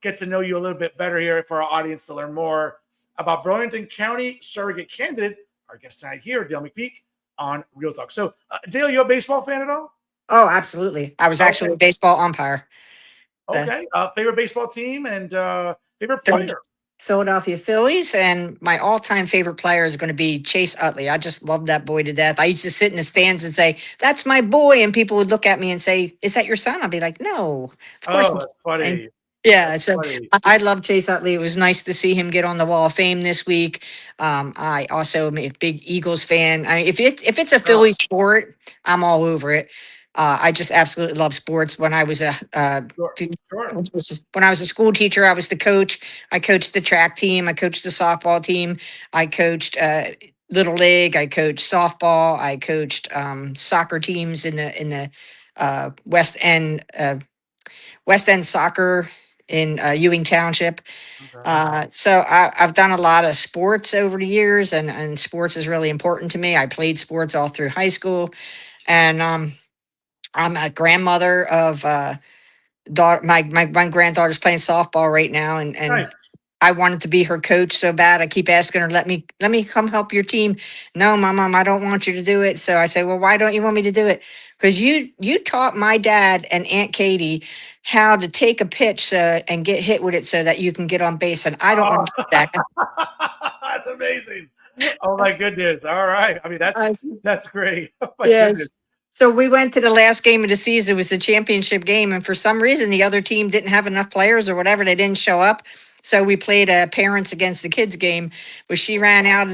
get to know you a little bit better here for our audience to learn more about Burlington County surrogate candidate, our guest tonight here, Dale McPeak on Real Talk. So, Dale, you a baseball fan at all? Oh, absolutely. I was actually a baseball umpire. Okay. Favorite baseball team and favorite Phil- player? Philadelphia Phillies, and my all-time favorite player is going to be Chase Utley. I just love that boy to death. I used to sit in the stands and say, "That's my boy," and people would look at me and say, "Is that your son?" I'd be like, "No, of course Oh, not." that's funny. Yeah, That's so funny. I love Chase Utley. It was nice to see him get on the Wall of Fame this week. I also am a big Eagles fan. If it's a Oh, Philly sport, I'm all over it. I just absolutely love sports. When I was a sure, sure. when I was a school teacher, I was the coach. I coached the track team. I coached the softball team. I coached little league. I coached softball. I coached soccer teams in the West End soccer in Ewing Township. Okay. So I've done a lot of sports over the years, and sports is really important to me. I played sports all through high school, and I'm a grandmother of daughter. My granddaughter's playing softball right now, and Nice. I wanted to be her coach so bad. I keep asking her, let me come help your team. No, my mom, I don't want you to do it. So I say, well, why don't you want me to do it? Because you taught my dad and Aunt Katie how to take a pitch and get hit with it so that you can get on base. And I don't Oh, want to do that. that's amazing. Oh my goodness. All right. I mean, I that's great. Oh my goodness. Yes. So we went to the last game of the season. It was the championship game, and for some reason, the other team didn't have enough players or whatever. They didn't show up. So we played a parents against the kids game, where she ran out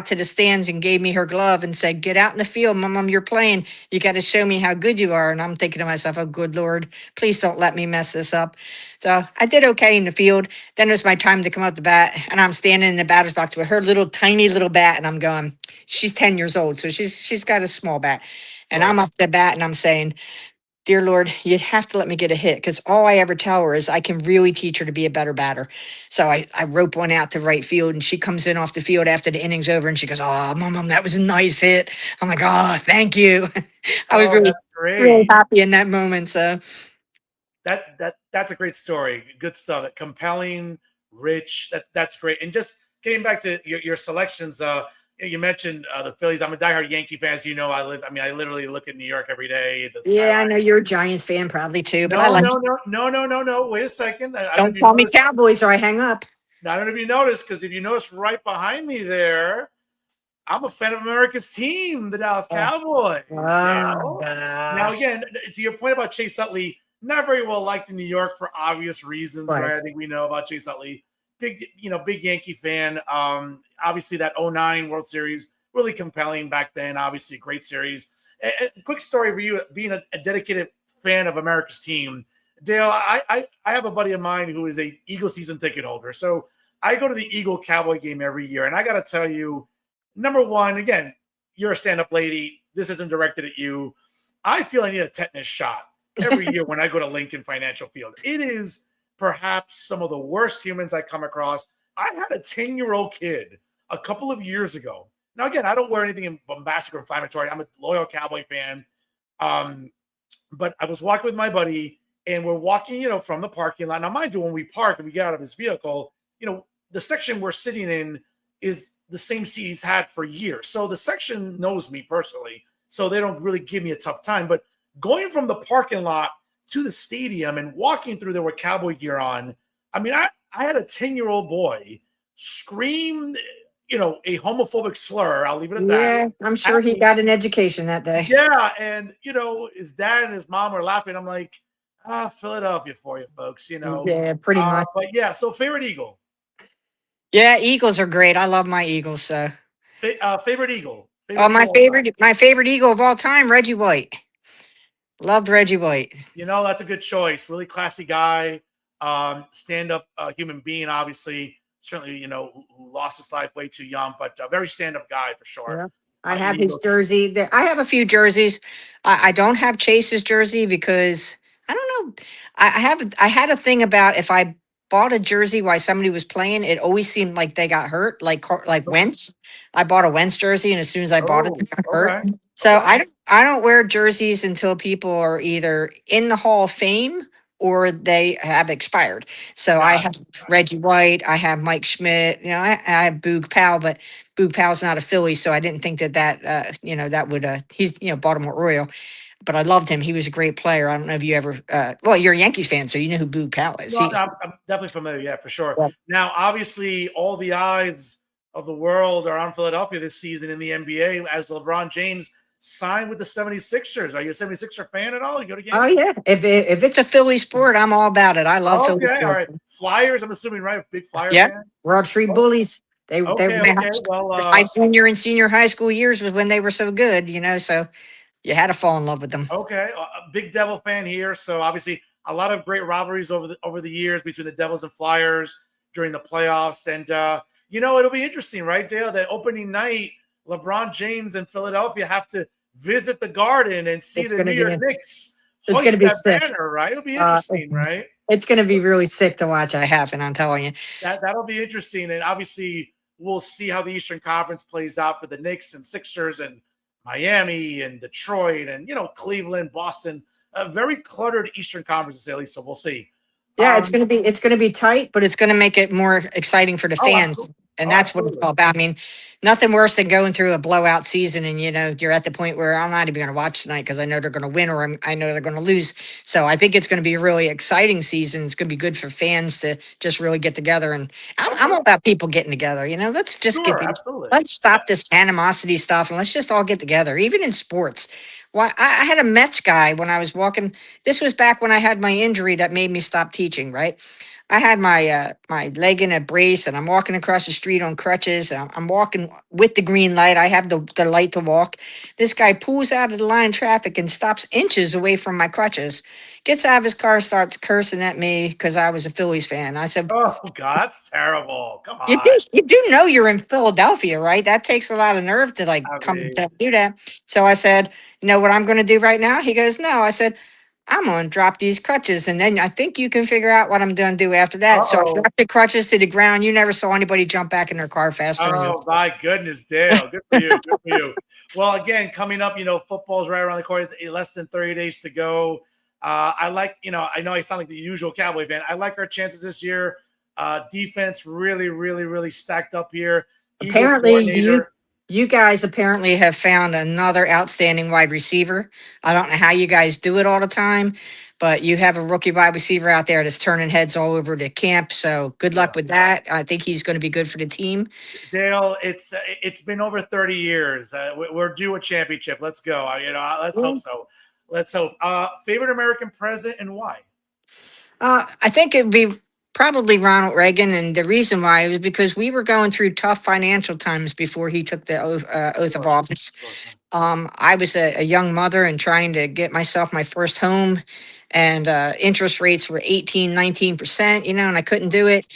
to the stands and gave me her glove and said, "Get out in the field, Mom. You're playing. You got to show me how good you are." And I'm thinking to myself, "Oh, good Lord, please don't let me mess this up." So I did okay in the field. Then it was my time to come out the bat, and I'm standing in the batter's box with her little tiny little bat, and I'm going, she's 10 years old, so she's got a small bat. And Right. I'm up the bat and I'm saying, "Dear Lord, you'd have to let me get a hit," because all I ever tell her is I can really teach her to be a better batter. So I rope one out to right field, and she comes in off the field after the inning's over and she goes, "Oh, Mom, that was a nice hit." I'm like, "Oh, thank you." I was Oh, really, that's really great. happy in that moment. So That's a great story. Good stuff. Compelling, rich. That's great. And just getting back to your selections, you mentioned the Phillies. I'm a diehard Yankee fan. As you know, I literally look at New York every day. The yeah, I skyline. know you're a Giants fan probably too, but I No, like, no, no, no, no, no, no. Wait a second. I don't know don't if you tell me noticed. Cowboys or I hang up. I don't know if you noticed, because if you notice right behind me there, I'm a fan of America's team, the Dallas Oh, Cowboys, oh Dale. Now, gosh. again, to your point about Chase Utley, not very well liked in New York for obvious reasons, Right. right? I think we know about Chase Utley. Big Yankee fan. Obviously, that '09 World Series, really compelling back then. Obviously, a great series. Quick story for you, being a dedicated fan of America's team. Dale, I have a buddy of mine who is a Eagle season ticket holder. So I go to the Eagle Cowboy game every year. And I got to tell you, number one, again, you're a stand-up lady. this isn't directed at you. I feel I need a tetanus shot every year when I go to Lincoln Financial Field. It is perhaps some of the worst humans I come across. I had a 10-year-old kid a couple of years ago. Now, again, I don't wear anything bombastic or inflammatory. I'm a loyal Cowboy fan. But I was walking with my buddy, and we're walking, from the parking lot. Now, mind you, when we park and we get out of his vehicle, the section we're sitting in is the same seat he's had for years. So the section knows me personally, so they don't really give me a tough time. But going from the parking lot to the stadium and walking through there with Cowboy gear on, I mean, I had a 10-year-old boy scream, a homophobic slur. I'll leave it at that. Yeah, I'm sure he got an education that day. Yeah, and his dad and his mom were laughing. I'm like, Philadelphia for you folks, Yeah, pretty much. But yeah, so favorite Eagle. Yeah, Eagles are great. I love my Eagles. So, favorite Eagle. oh, my favorite Eagle of all time, Reggie White. Loved Reggie White. That's a good choice. Really classy guy. Stand-up human being, obviously. Certainly, who lost his life way too young, but a very stand-up guy for sure. Yeah. I have his jersey. I have a few jerseys. I don't have Chase's jersey because I don't know. I had a thing about if I bought a jersey while somebody was playing, it always seemed like they got hurt, like Wentz. I bought a Wentz jersey, and as soon as I bought it, they got hurt. So I don't wear jerseys until people are either in the Hall of Fame or they have expired. So I have Reggie White, I have Mike Schmidt, I have Boog Powell, but Boog Powell's not a Philly, so I didn't think that would, he's, Baltimore Oriole, but I loved him. He was a great player. I don't know if you ever, well, you're a Yankees fan, so you know who Boog Powell is. No, I'm definitely familiar, yeah, for sure. Yeah. Now, obviously, all the eyes of the world are on Philadelphia this season in the NBA as LeBron James signed with the 76ers. Are you a 76er fan at all? You go to games? Oh, yeah. If it's a Philly sport, I'm all about it. I love Philly sport. All right. Flyers, I'm assuming, right? Big Flyers fan? Broad Street Bullies. They Well, my junior and senior high school years was when they were so good, so you had to fall in love with them. Okay. A big Devil fan here. So obviously a lot of great rivalries over the years between the Devils and Flyers during the playoffs. And, it'll be interesting, right, Dale? That opening night, LeBron James and Philadelphia have to visit the Garden and see the New York Knicks hoist that banner, right? It'll be interesting, right? It's going to be really sick to watch that happen, I'm telling you. That'll be interesting. And obviously, we'll see how the Eastern Conference plays out for the Knicks and Sixers and Miami and Detroit and, Cleveland, Boston. A very cluttered Eastern Conference, to say the least, so we'll see. Yeah, it's going to be tight, but it's going to make it more exciting for the fans. Absolutely. And that's what it's all about. I mean, nothing worse than going through a blowout season and, you're at the point where I'm not even going to watch tonight because I know they're going to win or I know they're going to lose. So I think it's going to be a really exciting season. It's going to be good for fans to just really get together. And I'm all about people getting together. Let's just let's stop this animosity stuff and let's just all get together, even in sports. Well, I had a Mets guy when I was walking. This was back when I had my injury that made me stop teaching, right? I had my my leg in a brace, and I'm walking across the street on crutches. I'm walking with the green light. I have the light to walk. This guy pulls out of the line of traffic and stops inches away from my crutches. Gets out of his car, starts cursing at me because I was a Phillies fan. I said, "Oh God, that's terrible! Come on, you do know you're in Philadelphia, right? That takes a lot of nerve to come to do that." So I said, "You know what I'm going to do right now?" He goes, "No." I said, I'm going to drop these crutches, and then I think you can figure out what I'm going to do after that. So I dropped the crutches to the ground. You never saw anybody jump back in their car faster. Oh, my goodness, Dale. Good for you. Good for you. Well, again, coming up, football's right around the corner. It's less than 30 days to go. I like, I know I sound like the usual Cowboy fan. I like our chances this year. Defense really, really, really stacked up here. Apparently, you guys apparently have found another outstanding wide receiver. I don't know how you guys do it all the time, but you have a rookie wide receiver out there that's turning heads all over the camp. So good luck with that. I think he's going to be good for the team. Dale, it's been over 30 years. We're due a championship. Let's go. Let's hope so. Let's hope. Favorite American president and why? I think it'd be probably Ronald Reagan, and the reason why was because we were going through tough financial times before he took the oath of office. I was a young mother and trying to get myself my first home, and interest rates were 18, 19%, and I couldn't do it.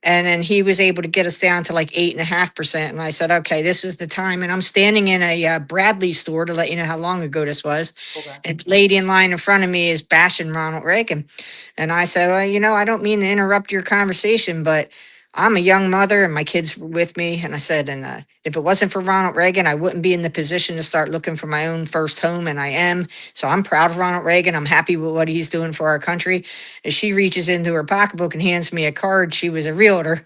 And then he was able to get us down to like 8.5%. And I said, okay, this is the time. And I'm standing in a Bradley store to let you know how long ago this was. Okay. And the lady in line in front of me is bashing Ronald Reagan. And I said, well, I don't mean to interrupt your conversation, but I'm a young mother and my kids were with me. And I said, and if it wasn't for Ronald Reagan, I wouldn't be in the position to start looking for my own first home. And I am. So I'm proud of Ronald Reagan. I'm happy with what he's doing for our country. As she reaches into her pocketbook and hands me a card, she was a realtor.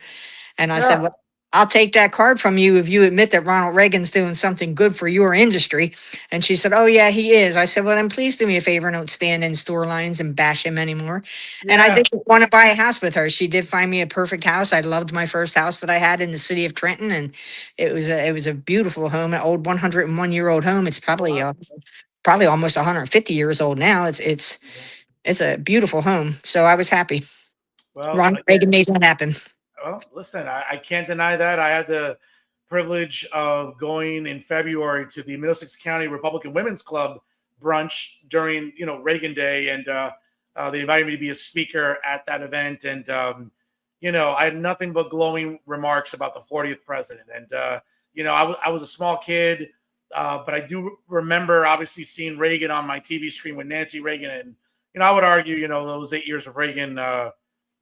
And I said, Yeah. well, I'll take that card from you if you admit that Ronald Reagan's doing something good for your industry. And she said, oh, yeah, he is. I said, well, then please do me a favor and don't stand in store lines and bash him anymore. And I Yeah. did want to buy a house with her. She did find me a perfect house. I loved my first house that I had in the city of Trenton. And it was a beautiful home, an old 101-year-old home. It's Oh, probably wow. probably almost 150 years old now. Okay. It's a beautiful home. So I was happy. Well, Ronald again, Reagan made that happen. well, listen, I can't deny that. I had the privilege of going in February to the Middlesex County Republican Women's Club brunch during, Reagan Day, and they invited me to be a speaker at that event. And I had nothing but glowing remarks about the 40th president. And I was a small kid, but I do remember obviously seeing Reagan on my TV screen with Nancy Reagan, and I would argue, those 8 years of Reagan.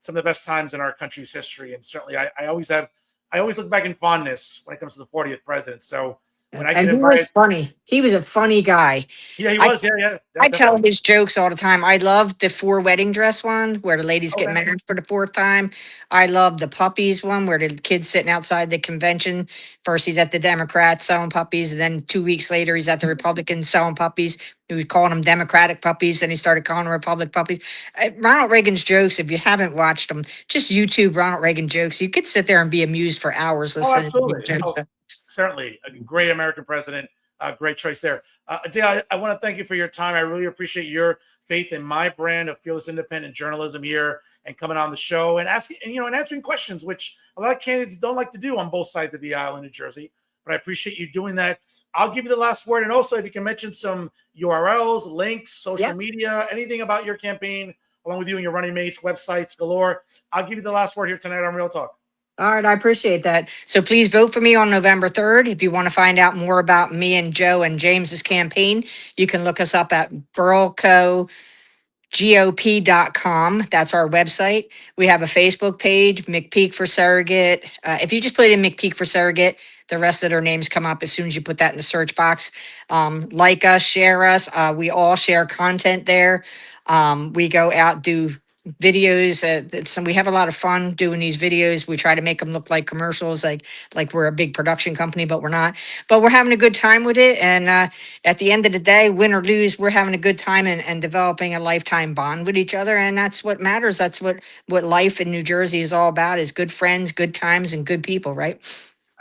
Some of the best times in our country's history. And certainly I always look back in fondness when it comes to the 40th president. So when I get And he invited, was funny. He was a funny guy. yeah, he I was. Yeah, I tell definitely. his jokes all the time. I love the four wedding dress one where the ladies get Okay. married for the fourth time. I love the puppies one where the kid's sitting outside the convention. First he's at the Democrats selling puppies, and then 2 weeks later he's at the Republicans selling puppies. He was calling them Democratic puppies, then he started calling them Republic puppies. Ronald Reagan's jokes, if you haven't watched them, just YouTube Ronald Reagan jokes. You could sit there and be amused for hours Oh, listening to absolutely. these jokes. Oh, certainly. A great American president. Great choice there. Dale, I want to thank you for your time. I really appreciate your faith in my brand of fearless independent journalism here and coming on the show and asking, and answering questions, which a lot of candidates don't like to do on both sides of the aisle in New Jersey. But I appreciate you doing that. I'll give you the last word. And also, if you can mention some URLs, links, social Yeah. media, anything about your campaign, along with you and your running mates, websites galore. I'll give you the last word here tonight on Real Talk. All right, I appreciate that. So please vote for me on November 3rd. If you want to find out more about me and Joe and James's campaign, you can look us up at GOP.com. That's our website. We have a Facebook page, McPeak for Surrogate. If you just put in McPeak for Surrogate, the rest of their names come up as soon as you put that in the search box. Like us, share us. We all share content there. We go out, do videos. So we have a lot of fun doing these videos. We try to make them look like commercials, like we're a big production company, but we're not. But we're having a good time with it. And at the end of the day, win or lose, we're having a good time and developing a lifetime bond with each other. And that's what matters. That's what life in New Jersey is all about, is good friends, good times, and good people, right?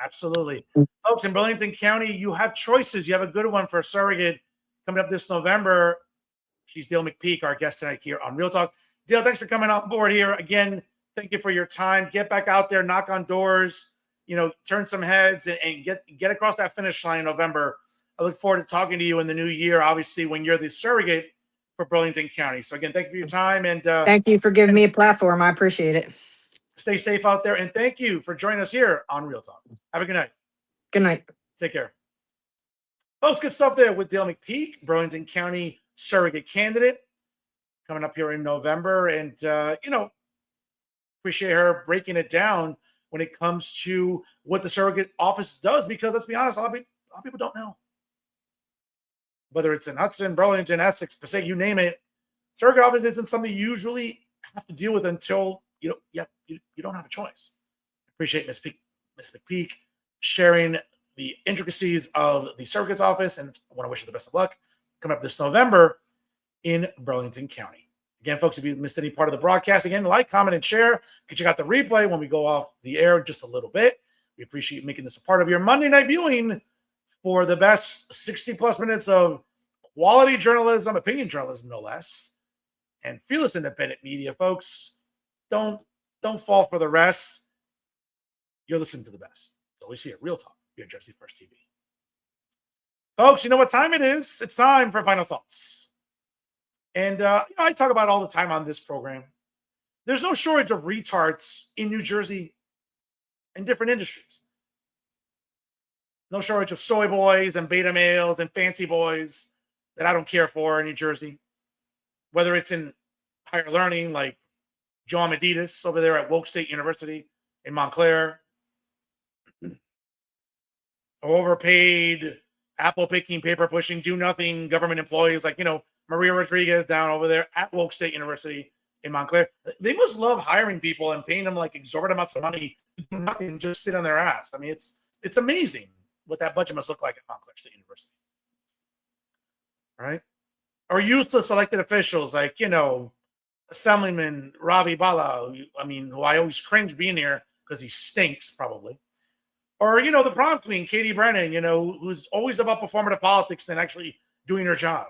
Absolutely. Folks, in Burlington County, you have choices. You have a good one for a surrogate coming up this November. She's Dale McPeak, our guest tonight here on Real Talk. Dale, thanks for coming on board here. Again, thank you for your time. Get back out there, knock on doors, turn some heads and get across that finish line in November. I look forward to talking to you in the new year, obviously, when you're the surrogate for Burlington County. So again, thank you for your time, and Thank you for giving me a platform. I appreciate it. stay safe out there. And thank you for joining us here on Real Talk. Have a good night. Good night. Take care. Folks, good stuff there with Dale McPeak, Burlington County surrogate candidate, coming up here in November. And, appreciate her breaking it down when it comes to what the surrogate office does, because let's be honest, a lot of people don't know. Whether it's in Hudson, Burlington, Essex, Passaic, you name it, surrogate office isn't something you usually have to deal with until you don't have a choice. Appreciate Miss McPeak sharing the intricacies of the surrogate's office, and I want to wish her the best of luck coming up this November in Burlington County. Again, folks, if you missed any part of the broadcast, again, like, comment, and share. You can check out the replay when we go off the air in just a little bit. We appreciate making this a part of your Monday night viewing for the best 60-plus minutes of quality journalism, opinion journalism, no less, and fearless independent media, folks. Don't fall for the rest. You're listening to the best. It's always here, Real Talk, here at Jersey First TV. Folks, you know what time it is? It's time for Final Thoughts. And I talk about it all the time on this program. There's no shortage of retards in New Jersey in different industries. No shortage of soy boys and beta males and fancy boys that I don't care for in New Jersey. Whether it's in higher learning, like John Medidas over there at Woke State University in Montclair, overpaid, apple picking, paper pushing, do nothing government employees like, Maria Rodriguez down over there at Woke State University in Montclair. They must love hiring people and paying them like exorbitant amounts of money to do nothing, just sit on their ass. I mean, it's amazing what that budget must look like at Montclair State University. All right. Or useless elected officials like, Assemblyman Ravi Bala, who I always cringe being here because he stinks probably. Or, the prom queen, Katie Brennan, who's always about performative politics than actually doing her job.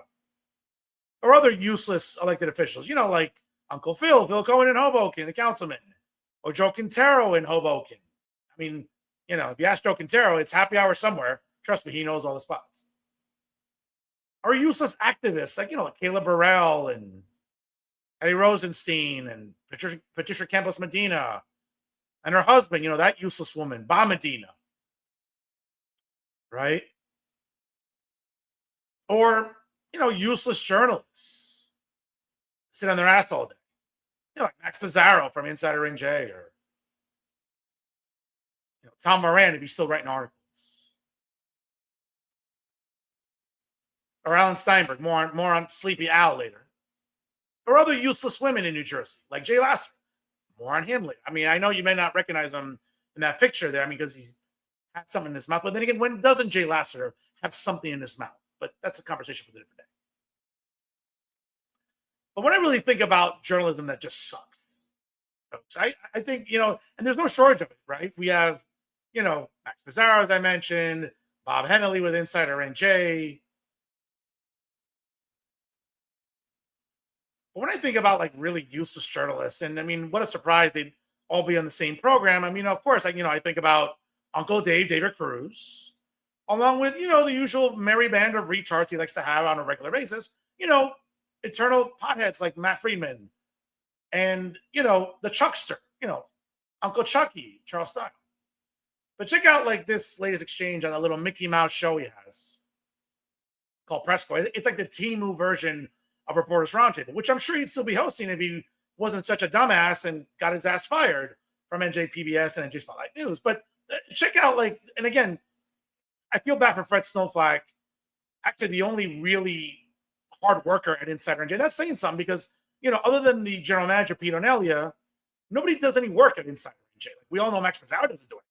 Or other useless elected officials, like Uncle Phil Cohen in Hoboken, the councilman. Or Joe Quintero in Hoboken. I mean, if you ask Joe Quintero, it's happy hour somewhere. Trust me, he knows all the spots. Or useless activists like, like Caleb Burrell and Eddie Rosenstein and Patricia Campos Medina and her husband, that useless woman, Ba Medina. Right? Or, useless journalists sit on their ass all day. Like Max Pizarro from Insider NJ or, Tom Moran if he's still writing articles. Or Alan Steinberg, more on Sleepy Al later. Or other useless women in New Jersey, like Jay Lasser. More on him later. I know you may not recognize him in that picture there, because he had something in his mouth. But then again, when doesn't Jay Lasser have something in his mouth? But that's a conversation for a different day. But when I really think about journalism that just sucks, folks, I think, and there's no shortage of it, right? We have, Max Pizarro, as I mentioned, Bob Hennelly with Insider NJ. But when I think about like really useless journalists, and what a surprise they'd all be on the same program. Of course, I think about Uncle David Cruz, along with, the usual merry band of retards he likes to have on a regular basis, eternal potheads like Matt Friedman and, the Chuckster, Uncle Chucky, Charles Stein. But check out like this latest exchange on a little Mickey Mouse show he has called Presco. It's like the Timu version of Reporters Roundtable, which I'm sure he'd still be hosting if he wasn't such a dumbass and got his ass fired from NJPBS and NJ Spotlight News. But check out and again, I feel bad for Fred Snowflake, actually the only really hard worker at Insider NJ. That's saying something because, other than the general manager, Pete Onelia, nobody does any work at Insider NJ. Like we all know Max Pizarro doesn't do it.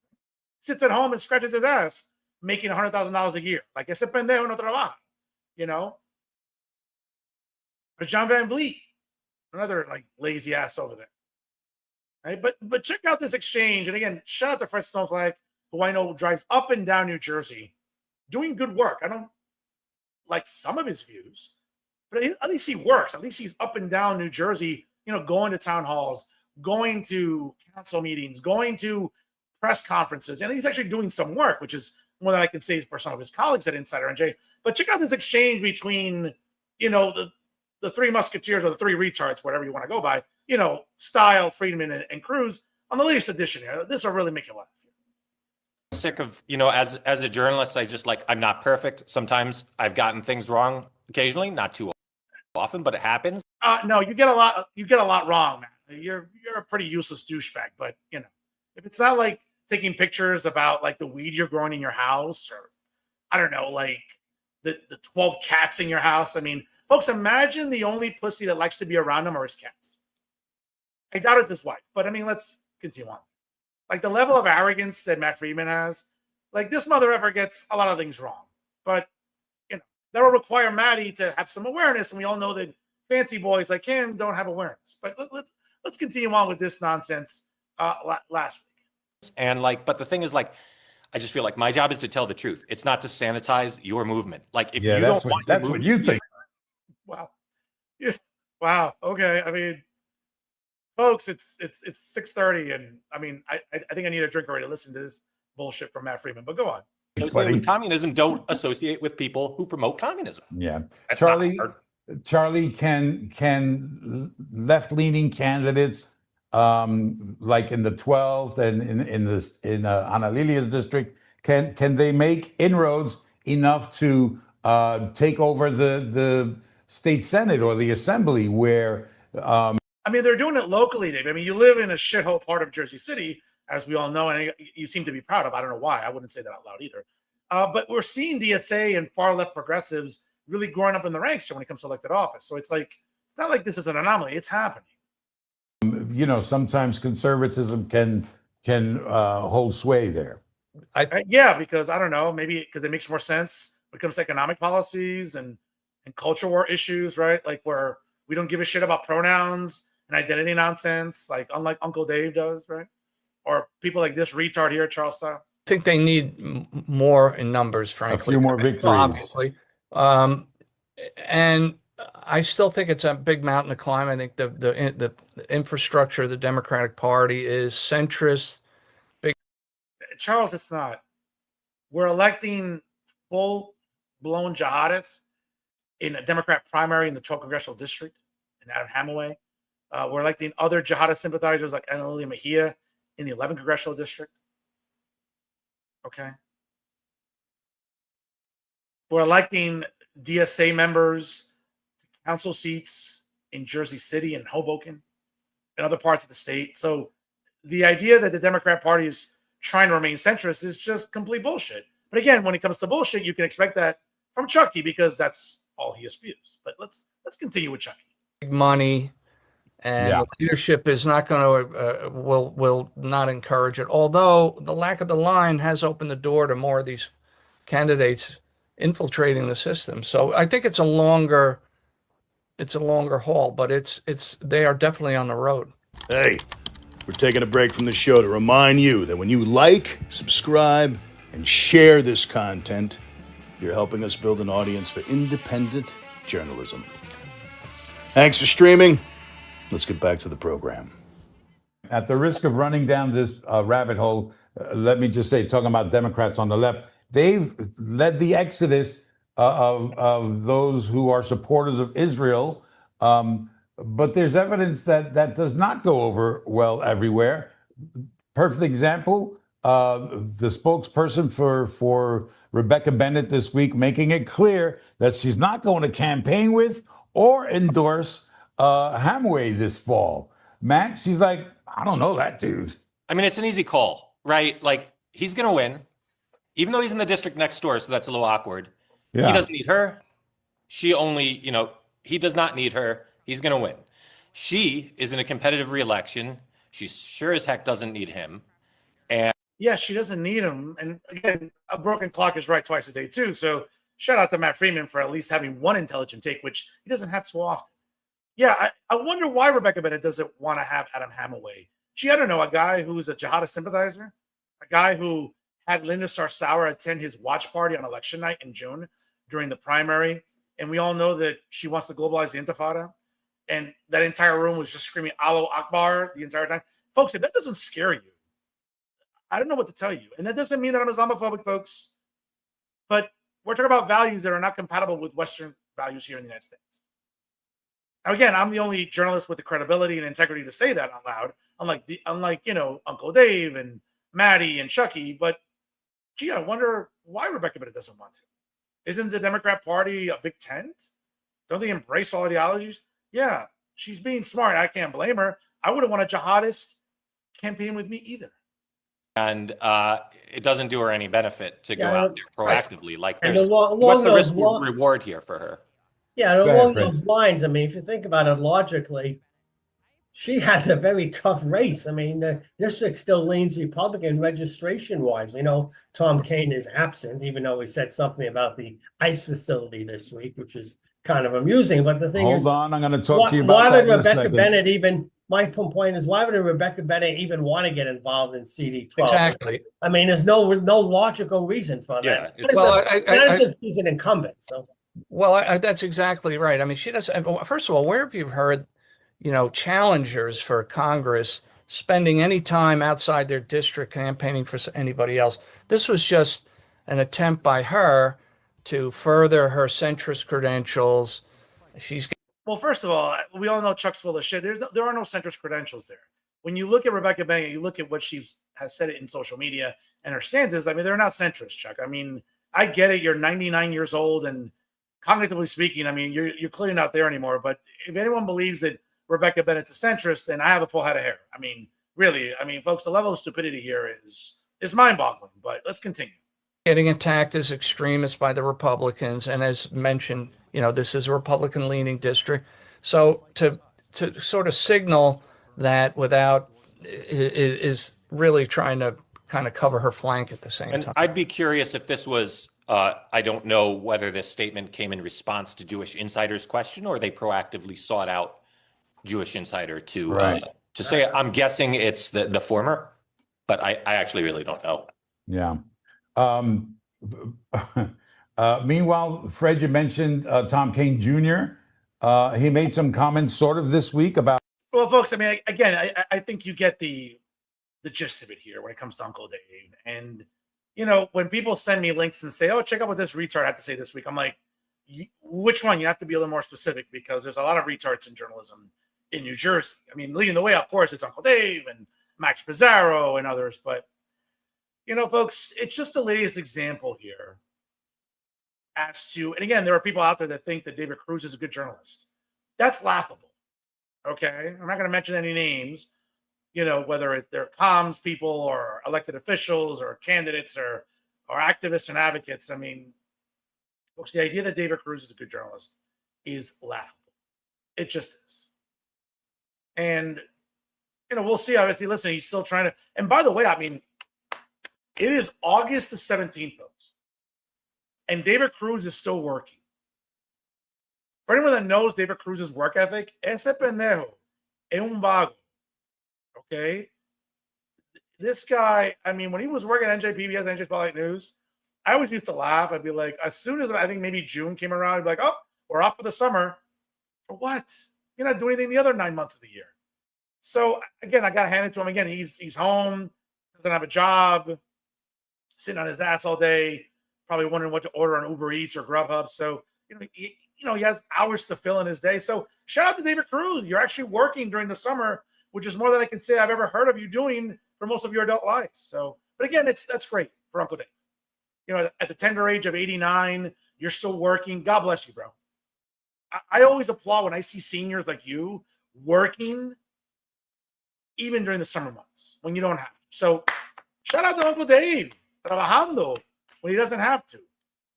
Sits at home and scratches his ass, making $100,000 a year. Like ese pendejo no trabaja, Or John Van Vliet, another like lazy ass over there. Right? But check out this exchange. And again, shout out to Fred Snowflake, who I know drives up and down New Jersey, doing good work. I don't like some of his views, but at least he works. At least he's up and down New Jersey, going to town halls, going to council meetings, going to press conferences. And he's actually doing some work, which is more than I can say for some of his colleagues at Insider NJ. But check out this exchange between, the three musketeers or the three retards, whatever you want to go by, Style, Friedman, and Cruz on the latest edition here. This will really make you laugh. Sick of, as a journalist, I'm not perfect. Sometimes I've gotten things wrong occasionally, not too often, but it happens. No, you get a lot wrong, man. You're a pretty useless douchebag, but if it's not like taking pictures about like the weed you're growing in your house, or I don't know, like the 12 cats in your house. Folks, imagine the only pussy that likes to be around him are his cats. I doubt it's his wife, but let's continue on. Like the level of arrogance that Matt Friedman has, like this mother ever gets a lot of things wrong. But that will require Maddie to have some awareness, and we all know that fancy boys like him don't have awareness. But let's continue on with this nonsense last week. And but the thing is, I just feel like my job is to tell the truth. It's not to sanitize your movement. Like if you don't want that's what you think. Wow. Yeah. Wow. Okay. Folks, it's 6:30, and I think I need a drink already to listen to this bullshit from Matt Friedman. But go on. Associate with communism, don't associate with people who promote communism. Yeah, That's Charlie, can left-leaning candidates like in the 12th and in Ana Lilia's district? Can they make inroads enough to take over the state senate or the assembly where? I mean, they're doing it locally, Dave. I mean, you live in a shithole part of Jersey City, as we all know, and you seem to be proud of. I don't know why. I wouldn't say that out loud either. But we're seeing DSA and far left progressives really growing up in the ranks here when it comes to elected office. So it's like, it's not like this is an anomaly. It's happening. Sometimes conservatism can hold sway there. Yeah, because I don't know, maybe because it makes more sense when it comes to economic policies and culture war issues, right? Like where we don't give a shit about pronouns and identity nonsense, like unlike Uncle Dave does, right? Or people like this retard here at Charlestown. I think they need more in numbers, frankly. A few more victories. Obviously. And I still think it's a big mountain to climb. I think the infrastructure of the Democratic Party is centrist. Charles, it's not. We're electing full-blown jihadists in a Democrat primary in the 12th congressional district in Adam Hamaway. We're electing other jihadist sympathizers like Uribe-Mehia in the 11th congressional district. Okay. We're electing DSA members to council seats in Jersey City and Hoboken and other parts of the state. So the idea that the Democrat Party is trying to remain centrist is just complete bullshit. But again, when it comes to bullshit, you can expect that from Chucky because that's all he spews. But let's continue with Chucky. Big money, and the leadership is not going to will not encourage it. Although the lack of the line has opened the door to more of these candidates infiltrating the system. So I think it's a longer haul, but they are definitely on the road. Hey, we're taking a break from the show to remind you that when you like, subscribe, and share this content, you're helping us build an audience for independent journalism. Thanks for streaming. Let's get back to the program. At the risk of running down this rabbit hole, let me just say, talking about Democrats on the left, they've led the exodus of those who are supporters of Israel. But there's evidence that does not go over well everywhere. Perfect example, the spokesperson for Rebecca Bennett this week making it clear that she's not going to campaign with or endorse Hamway this fall. Matt, she's like, I don't know that dude. I mean, it's an easy call, right? Like, he's going to win, even though he's in the district next door, so that's a little awkward. Yeah. He doesn't need her. She only, he does not need her. He's going to win. She is in a competitive reelection. She sure as heck doesn't need him. And yeah, she doesn't need him. And again, a broken clock is right twice a day too. So shout out to Matt Freeman for at least having one intelligent take, which he doesn't have so often. Yeah, I wonder why Rebecca Bennett doesn't want to have Adam Hamaway. Gee, I don't know, a guy who's a jihadist sympathizer, a guy who had Linda Sarsour attend his watch party on election night in June during the primary. And we all know that she wants to globalize the Intifada. And that entire room was just screaming Allahu Akbar the entire time. Folks, if that doesn't scare you, I don't know what to tell you. And that doesn't mean that I'm Islamophobic, folks. But we're talking about values that are not compatible with Western values here in the United States. Now, again, I'm the only journalist with the credibility and integrity to say that out loud, unlike Uncle Dave and Maddie and Chucky. But gee, I wonder why Rebecca Bennett doesn't want to. Isn't the Democrat Party a big tent? Don't they embrace all ideologies? Yeah, she's being smart. I can't blame her. I wouldn't want a jihadist campaign with me either. And it doesn't do her any benefit to go out there proactively. Like, what's the risk reward here for her? Yeah, and along those lines, I mean, if you think about it logically, she has a very tough race. I mean, the district still leans Republican registration-wise. We know Tom Kaine is absent, even though he said something about the ICE facility this week, which is kind of amusing. But the thing is, hold on, I'm going to talk to you about that. Why would Rebecca Bennett even? My point is, why would Rebecca Bennett even want to get involved in CD12? Exactly. I mean, there's no logical reason for that. Yeah, well, she's an incumbent, so. Well, that's exactly right. I mean, she does. First of all, where have you heard, challengers for Congress spending any time outside their district campaigning for anybody else? This was just an attempt by her to further her centrist credentials. Well, first of all, we all know Chuck's full of shit. There are no centrist credentials there. when you look at Rebecca Bennett, you look at what has said it in social media and her stances. I mean, they're not centrist, Chuck. I mean, I get it. You're 99 years old, and cognitively speaking, I mean, you're clearly not there anymore. But if anyone believes that Rebecca Bennett's a centrist, then I have a full head of hair. I mean, really, I mean, folks, the level of stupidity here is mind-boggling. But let's continue. Getting attacked as extremists by the Republicans, and as mentioned, this is a Republican-leaning district. So to sort of signal that without is really trying to kind of cover her flank at the same time. I'd be curious if this was, I don't know whether this statement came in response to Jewish Insider's question or they proactively sought out Jewish Insider to say it. I'm guessing it's the former, but I actually really don't know. Yeah. Meanwhile, Fred, you mentioned Tom Kean Jr. He made some comments sort of this week about. Well, folks, I mean, again, I think you get the gist of it here when it comes to Uncle Dave. And, when people send me links and say, oh, check out what this retard had to say this week, I'm like, which one? You have to be a little more specific because there's a lot of retards in journalism in New Jersey. I mean, leading the way, of course, it's Uncle Dave and Max Pizarro and others. But, folks, it's just the latest example here as to, and again, there are people out there that think that David Cruz is a good journalist. That's laughable. Okay. I'm not going to mention any names, whether they're comms people or elected officials or candidates or activists and advocates. I mean, folks, the idea that David Cruz is a good journalist is laughable. It just is. And, we'll see. Obviously, listen, he's still trying to, and by the way, I mean, it is August the 17th, folks. And David Cruz is still working. For anyone that knows David Cruz's work ethic, ese pendejo es un vago. Okay? This guy, I mean, when he was working at NJPBS, NJ Spotlight News, I always used to laugh. I'd be like, as soon as I think maybe June came around, I'd be like, oh, we're off for the summer. For what? You're not doing anything the other 9 months of the year. So, again, I got to hand it to him. Again, he's home, doesn't have a job, sitting on his ass all day, probably wondering what to order on Uber Eats or Grubhub. So, he has hours to fill in his day. So shout out to David Cruz. You're actually working during the summer, which is more than I can say I've ever heard of you doing for most of your adult life. So, but again, that's great for Uncle Dave. At the tender age of 89, you're still working. God bless you, bro. I always applaud when I see seniors like you working even during the summer months when you don't have to. So shout out to Uncle Dave, trabajando when he doesn't have to.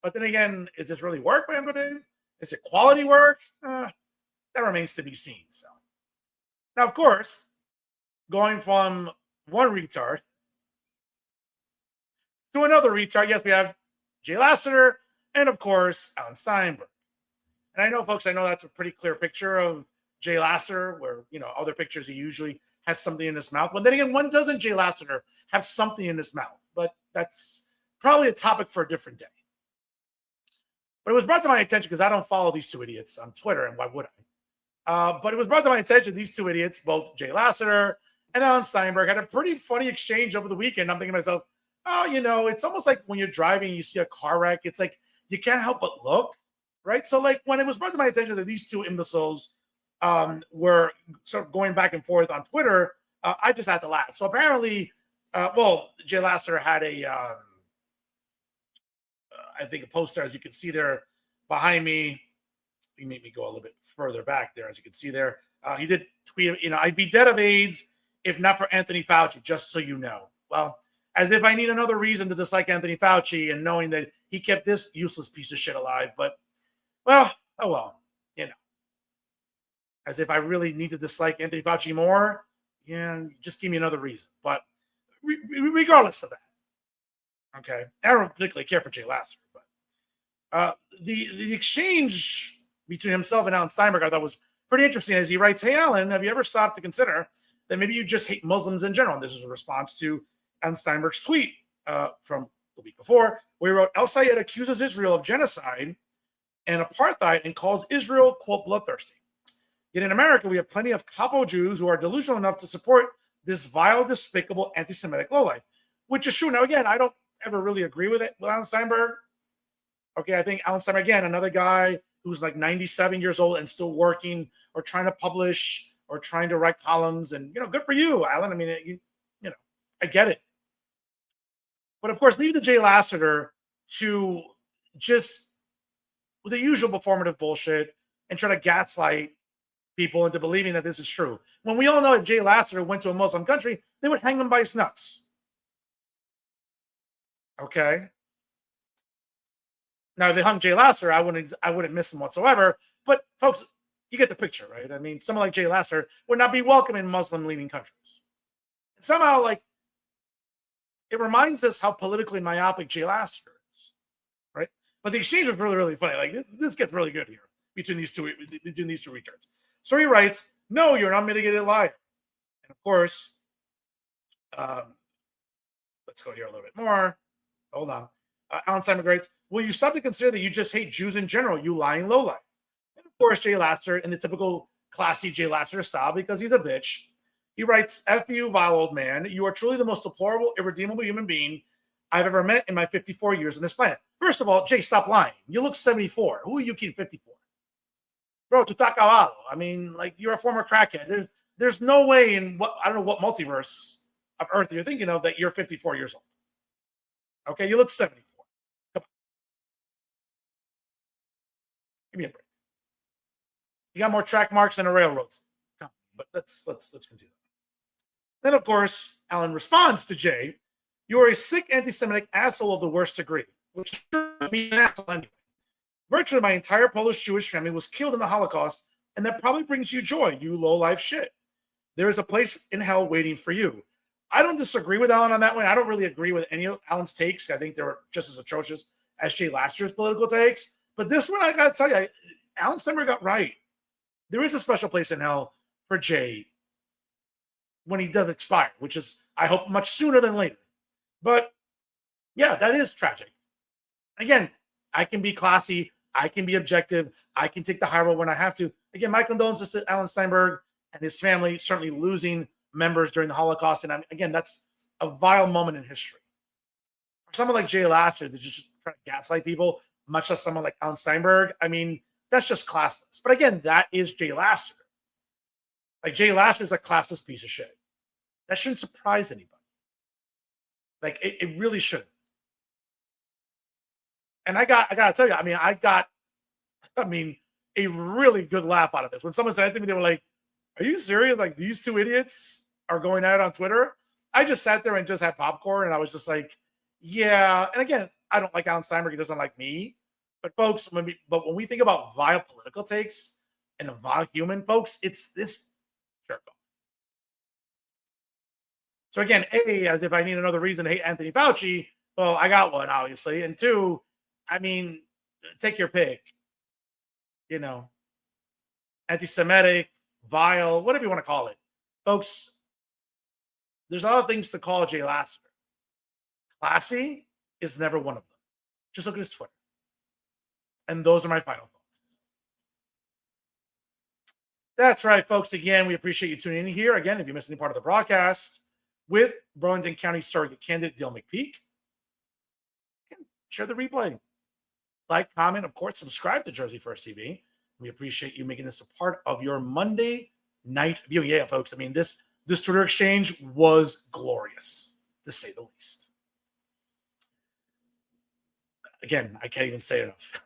But then again, is this really work by Uncle Dave? Is it quality work? That remains to be seen. So now, of course, going from one retard to another retard, yes, we have Jay Lassiter and, of course, Alan Steinberg. And I know, folks, that's a pretty clear picture of Jay Lassiter, where, other pictures he usually has something in his mouth. But then again, when doesn't Jay Lassiter have something in his mouth? But that's probably a topic for a different day. But it was brought to my attention because I don't follow these two idiots on Twitter, and why would I? But it was brought to my attention these two idiots, both Jay Lassiter and Alan Steinberg, had a pretty funny exchange over the weekend. I'm thinking to myself, oh, it's almost like when you're driving and you see a car wreck, it's like you can't help but look, right? So like when it was brought to my attention that these two imbeciles were sort of going back and forth on Twitter, I just had to laugh. So apparently, Jay Lassiter had I think a poster, as you can see there behind me. You made me go a little bit further back there, as you can see there. He did tweet, I'd be dead of AIDS if not for Anthony Fauci, just so you know. Well, as if I need another reason to dislike Anthony Fauci and knowing that he kept this useless piece of shit alive. But, well, oh well, As if I really need to dislike Anthony Fauci more, just give me another reason. But regardless of that, okay, I don't particularly care for Jay Lassiter, but the exchange between himself and Alan Steinberg I thought was pretty interesting. As he writes, "Hey Alan, have you ever stopped to consider that maybe you just hate Muslims in general?" And this is a response to Alan Steinberg's tweet from the week before, where he wrote, "El Sayed accuses Israel of genocide and apartheid and calls Israel, quote, bloodthirsty. Yet in America, we have plenty of capo Jews who are delusional enough to support this vile, despicable, anti-Semitic lowlife," which is true. Now, again, I don't ever really agree with it with Alan Steinberg. Okay, I think Alan Steinberg, again, another guy who's like 97 years old and still working or trying to publish or trying to write columns, and good for you, Alan. I mean, I get it. But of course, leave the Jay Lassiter to just the usual performative bullshit and try to gaslight people into believing that this is true. When we all know if Jay Lassiter went to a Muslim country, they would hang him by his nuts. Okay. Now, if they hung Jay Lassiter, I wouldn't miss him whatsoever. But folks, you get the picture, right? I mean, someone like Jay Lassiter would not be welcome in Muslim-leaning countries. And somehow, it reminds us how politically myopic Jay Lassiter is, right? But the exchange was really, really funny. This gets really good here between these two returns. So he writes, "No, you're an unmitigated liar." And of course, let's go here a little bit more. Hold on. Alan Steinberg writes, "Will you stop to consider that you just hate Jews in general, you lying lowlife?" And of course, Jay Lassiter, in the typical classy Jay Lassiter style, because he's a bitch, he writes, "F you, vile old man. You are truly the most deplorable, irredeemable human being I've ever met in my 54 years on this planet." First of all, Jay, stop lying. You look 74. Who are you kidding 54? Bro, tu tá acabado. I mean, you're a former crackhead. There's no way in I don't know what multiverse of Earth you're thinking of that you're 54 years old. Okay, you look 74. Come on. Give me a break. You got more track marks than a railroads. Come on, but let's continue. Then, of course, Alan responds to Jay, "You are a sick anti-Semitic asshole of the worst degree," which means an asshole anyway. "Virtually my entire Polish Jewish family was killed in the Holocaust, and that probably brings you joy, you low-life shit. There is a place in hell waiting for you." I don't disagree with Alan on that one. I don't really agree with any of Alan's takes. I think they're just as atrocious as Jay Lassiter's political takes. But this one, I got to tell you, Alan Steinberg got right. There is a special place in hell for Jay when he does expire, which is, I hope, much sooner than later. But yeah, that is tragic. Again, I can be classy. I can be objective. I can take the high road when I have to. Again, my condolences to Alan Steinberg and his family, certainly losing members during the Holocaust. And again, that's a vile moment in history. For someone like Jay Lassiter to just try to gaslight people, much less someone like Alan Steinberg, I mean, that's just classless. But again, that is Jay Lassiter. Jay Lassiter is a classless piece of shit. That shouldn't surprise anybody. It really shouldn't. And I gotta tell you, I got a really good laugh out of this. When someone said it to me, they were like, "Are you serious? These two idiots are going at it on Twitter?" I just sat there and just had popcorn, and I was just like, yeah. And again, I don't like Alan Steinberg. He doesn't like me. But folks, when we think about vile political takes and a vile human, folks, it's this jerk off. So again, A, as if I need another reason to hate Anthony Fauci, well, I got one, obviously. And two, take your pick. Anti-Semitic, vile, whatever you want to call it. Folks, there's other things to call Jay Lassiter. Classy is never one of them. Just look at his Twitter. And those are my final thoughts. That's right, folks. Again, we appreciate you tuning in here. Again, if you missed any part of the broadcast with Burlington County Surrogate candidate Dale McPeak, share the replay. Like, comment, of course, subscribe to Jersey First TV. We appreciate you making this a part of your Monday night viewing. Yeah, folks. This Twitter exchange was glorious, to say the least. Again, I can't even say it enough.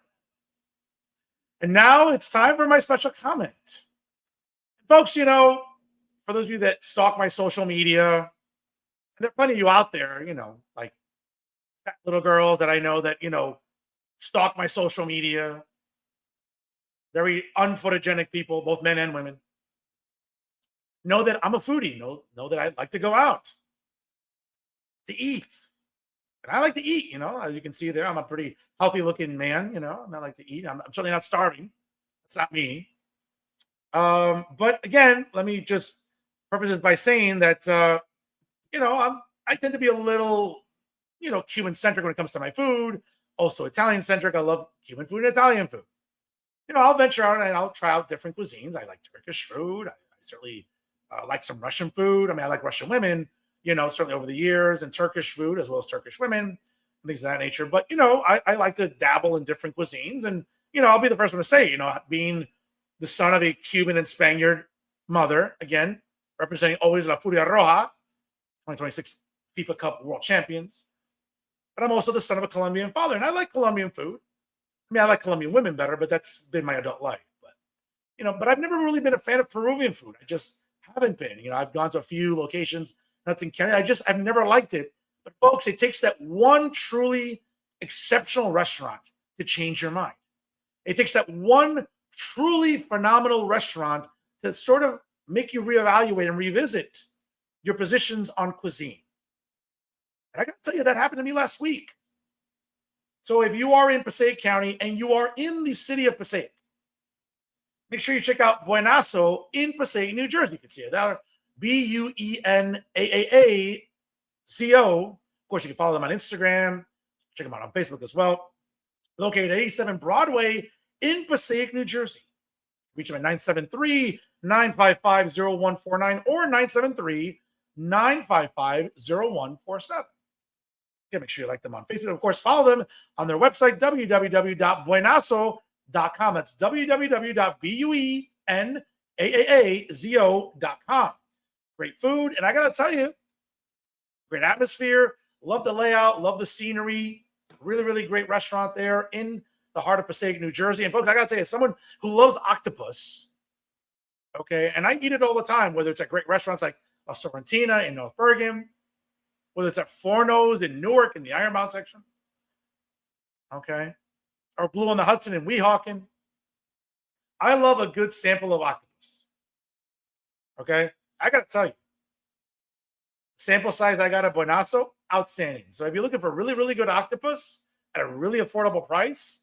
And now it's time for my special comment. Folks, for those of you that stalk my social media, and there are plenty of you out there, like fat little girls that I know that, stalk my social media. Very unphotogenic people, both men and women. Know that I'm a foodie. Know that I like to go out to eat. And I like to eat, as you can see there, I'm a pretty healthy looking man, and I like to eat. I'm certainly not starving. That's not me. But again, let me just preface this by saying that, I tend to be a little, Cuban centric when it comes to my food. Also Italian centric. I love Cuban food and Italian food. I'll venture out and I'll try out different cuisines. I like Turkish food. I certainly like some Russian food. I like Russian women, certainly over the years, and Turkish food as well as Turkish women, and things of that nature. But, I like to dabble in different cuisines. And, I'll be the first one to say, being the son of a Cuban and Spaniard mother, again, representing always La Furia Roja, 2026 FIFA Cup World Champions. But I'm also the son of a Colombian father, and I like Colombian food. I mean, I like Colombian women better, but that's been my adult life. But I've never really been a fan of Peruvian food. I just haven't been. I've gone to a few locations, nuts in Canada. I've never liked it. But folks, it takes that one truly exceptional restaurant to change your mind. It takes that one truly phenomenal restaurant to sort of make you reevaluate and revisit your positions on cuisine. And I got to tell you, that happened to me last week. So if you are in Passaic County and you are in the city of Passaic, make sure you check out Buenazo in Passaic, New Jersey. You can see it there. Buenaazo. Of course, you can follow them on Instagram. Check them out on Facebook as well. Located at 87 Broadway in Passaic, New Jersey. Reach them at 973-955-0149 or 973-955-0147. Yeah, make sure you like them on Facebook. Of course, follow them on their website, www.buenaazo.com. That's www.buenaazo.com. Great food. And I got to tell you, great atmosphere. Love the layout. Love the scenery. Really, really great restaurant there in the heart of Passaic, New Jersey. And folks, I got to tell you, someone who loves octopus, okay, and I eat it all the time, whether it's at great restaurants like La Sorrentina in North Bergen, whether it's at Forno's in Newark in the Ironbound section, okay, or Blue on the Hudson in Weehawken. I love a good sample of octopus, okay? I got to tell you, sample size I got at Buenazo, outstanding. So if you're looking for really, really good octopus at a really affordable price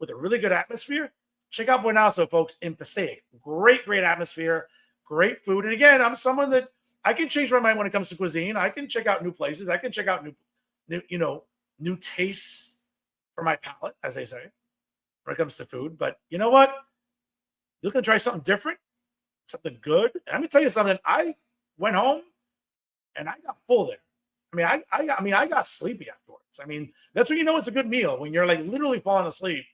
with a really good atmosphere, check out Buenazo, folks, in Passaic. Great, great atmosphere, great food. And again, I'm someone that I can change my mind when it comes to cuisine. I can check out new places. I can check out new tastes for my palate, as they say, when it comes to food. But you know what? You're looking to try something different, something good. And I'm gonna tell you something. I went home and I got full there. I got sleepy afterwards. I mean, that's when you know it's a good meal, when you're like literally falling asleep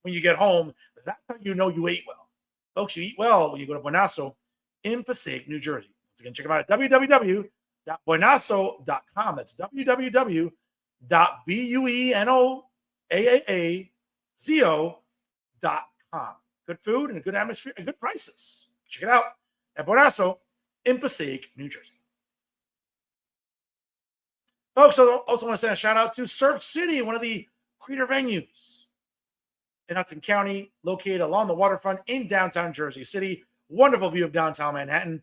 when you get home. That's how you know you ate well. Folks, you eat well when you go to Buenazo in Passaic, New Jersey. Once again, check them out at www.buenaazo.com. That's www.buenaazo.com. Good food and a good atmosphere and good prices. Check it out at Buenazo in Passaic, New Jersey. Folks, I also want to send a shout out to Surf City, one of the creator venues in Hudson County, located along the waterfront in downtown Jersey City. Wonderful view of downtown Manhattan.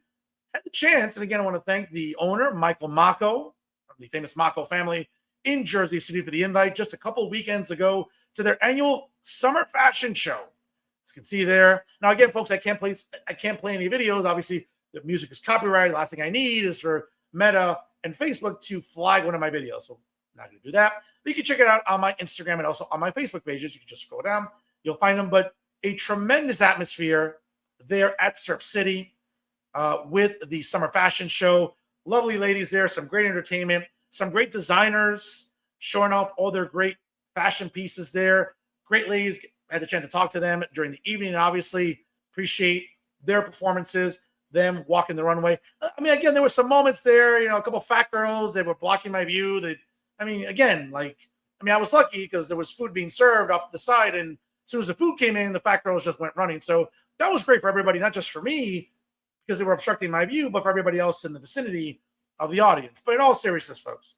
Had the chance, and again, I want to thank the owner, Michael Mako, from the famous Mako family in Jersey City, for the invite just a couple weekends ago to their annual summer fashion show. As you can see there. Now, again, folks, I can't play any videos. Obviously, the music is copyrighted. The last thing I need is for Meta and Facebook to flag one of my videos. So I'm not going to do that. But you can check it out on my Instagram and also on my Facebook pages. You can just scroll down. You'll find them. But a tremendous atmosphere there at Surf City with the summer fashion show. Lovely ladies there. Some great entertainment. Some great designers showing off all their great fashion pieces there. Great ladies. I had the chance to talk to them during the evening, and obviously appreciate their performances, them walking the runway. I mean, again, there were some moments there, a couple of fat girls, they were blocking my view. I was lucky because there was food being served off the side, and as soon as the food came in, the fat girls just went running. So that was great for everybody, not just for me, because they were obstructing my view, but for everybody else in the vicinity of the audience. But in all seriousness, folks,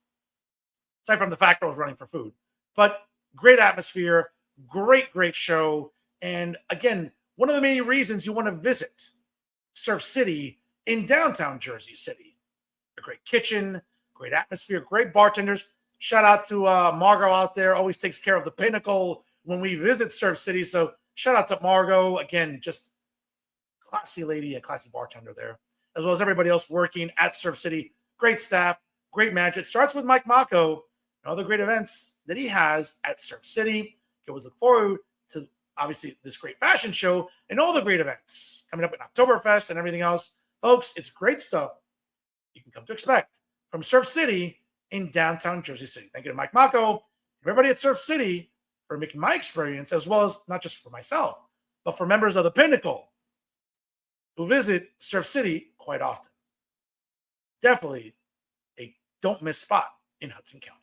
aside from the fat girls running for food, but great atmosphere, great show. And again, one of the main reasons you want to visit Surf City in downtown Jersey City. A great kitchen, great atmosphere, great bartenders. Shout out to Margot out there, always takes care of the pinnacle when we visit Surf City. So shout out to Margot. Again, just classy lady and classy bartender there, as well as everybody else working at Surf City. Great staff, great management. It starts with Mike Mako and all the great events that he has at Surf City. You always look forward to, obviously, this great fashion show and all the great events coming up in Oktoberfest and everything else. Folks, it's great stuff you can come to expect from Surf City in downtown Jersey City. Thank you to Mike Mako, everybody at Surf City, for making my experience, as well as not just for myself, but for members of the Pinnacle, who visit Surf City quite often. Definitely a don't miss spot in Hudson County.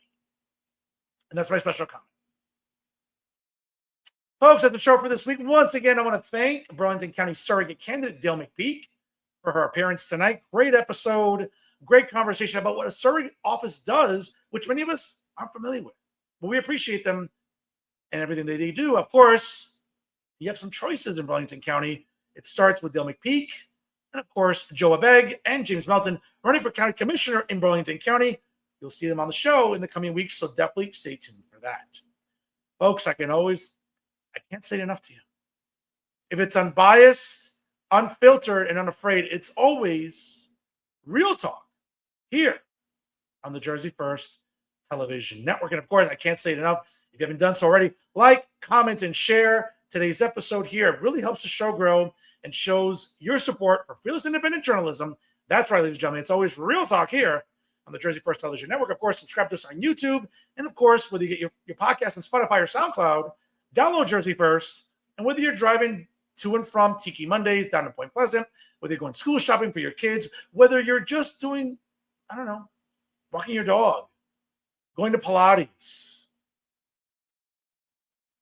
And that's my special comment. Folks, that's the show for this week. Once again, I want to thank Burlington County Surrogate candidate Dale McPeak for her appearance tonight. Great episode, great conversation about what a surrogate office does, which many of us aren't familiar with. But we appreciate them and everything that they do. Of course, you have some choices in Burlington County. It starts with Dale McPeak, and of course, Joe Abegg and James Melton running for county commissioner in Burlington County. You'll see them on the show in the coming weeks, so definitely stay tuned for that. Folks, I can't say it enough to you. If it's unbiased, unfiltered, and unafraid, it's always real talk here on the Jersey First Television Network. And of course, I can't say it enough. If you haven't done so already, like, comment, and share today's episode here. It really helps the show grow and shows your support for fearless independent journalism. That's right, ladies and gentlemen. It's always real talk here on the Jersey First Television Network. Of course, subscribe to us on YouTube. And of course, whether you get your podcast on Spotify or SoundCloud, download Jersey First. And whether you're driving to and from Tiki Mondays down in Point Pleasant, whether you're going school shopping for your kids, whether you're just doing, walking your dog, going to Pilates,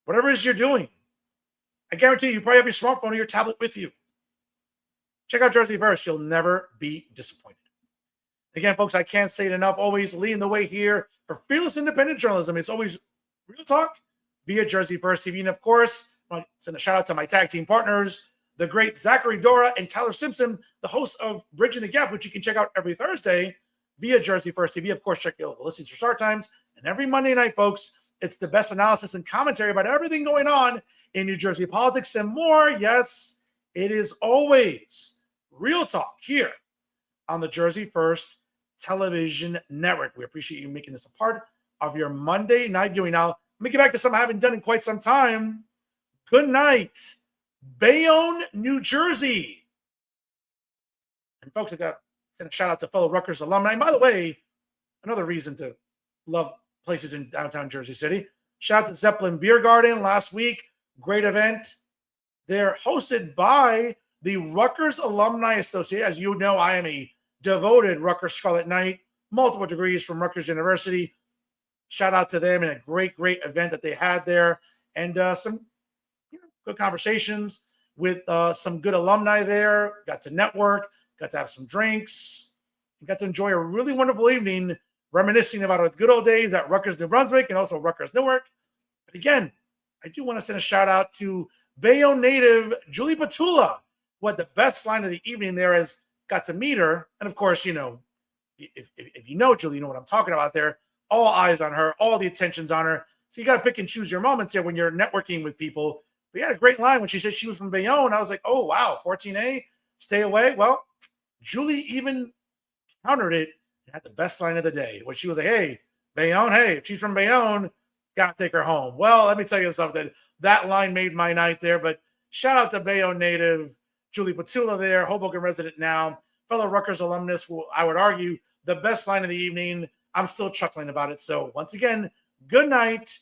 whatever it is you're doing, I guarantee you probably have your smartphone or your tablet with you. Check out Jersey First. You'll never be disappointed. Again, folks, I can't say it enough. Always leading the way here for fearless independent journalism. It's always real talk via Jersey First TV. And of course, I want to send a shout out to my tag team partners, the great Zachary Dora and Tyler Simpson, the host of Bridging the Gap, which you can check out every Thursday via Jersey First TV. Of course, check your local listings for start times. And every Monday night, folks, it's the best analysis and commentary about everything going on in New Jersey politics and more. Yes, it is always real talk here on the Jersey First Television Network. We appreciate you making this a part of your Monday night viewing. Now, let me get back to something I haven't done in quite some time. Good night, Bayonne, New Jersey. And folks, I got to send a shout out to fellow Rutgers alumni. And by the way, another reason to love places in downtown Jersey City. Shout out to Zeppelin Beer Garden last week. Great event. They're hosted by the Rutgers Alumni Association. As you know, I am a devoted Rutgers Scarlet Knight, multiple degrees from Rutgers University. Shout out to them and a great, great event that they had there. And some good conversations with some good alumni there. Got to network, got to have some drinks, and got to enjoy a really wonderful evening reminiscing about our good old days at Rutgers, New Brunswick, and also Rutgers Newark. But again, I do want to send a shout out to Bayonne native Julie Petula, who had the best line of the evening there, as got to meet her. And of course, if you know Julie, you know what I'm talking about there. All eyes on her, all the attention's on her. So you got to pick and choose your moments here when you're networking with people. We had a great line when she said she was from Bayonne. I was like, oh, wow, 14A, stay away. Well, Julie even countered it and had the best line of the day, when she was like, hey, Bayonne, hey, if she's from Bayonne, got to take her home. Well, let me tell you something. That line made my night there. But shout out to Bayonne native Julie Petula there, Hoboken resident now, fellow Rutgers alumnus, who I would argue the best line of the evening. I'm still chuckling about it. So once again, good night,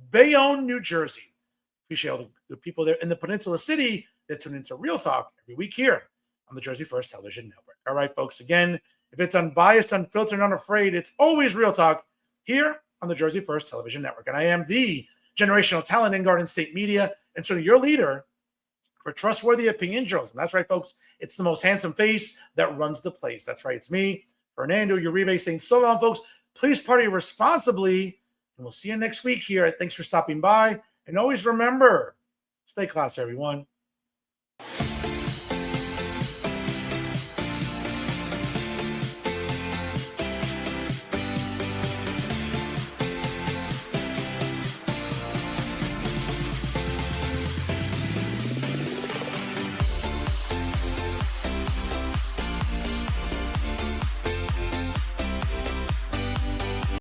Bayonne, New Jersey. Appreciate all the people there in the Peninsula City that tune into Real Talk every week here on the Jersey First Television Network. All right, folks, again, if it's unbiased, unfiltered, and unafraid, it's always Real Talk here on the Jersey First Television Network. And I am the generational talent in Garden State Media, and so your leader for trustworthy opinion journalism. That's right, folks. It's the most handsome face that runs the place. That's right. It's me, Fernando Uribe, saying so long, folks. Please party responsibly, and we'll see you next week here. Thanks for stopping by. And always remember, stay classy, everyone.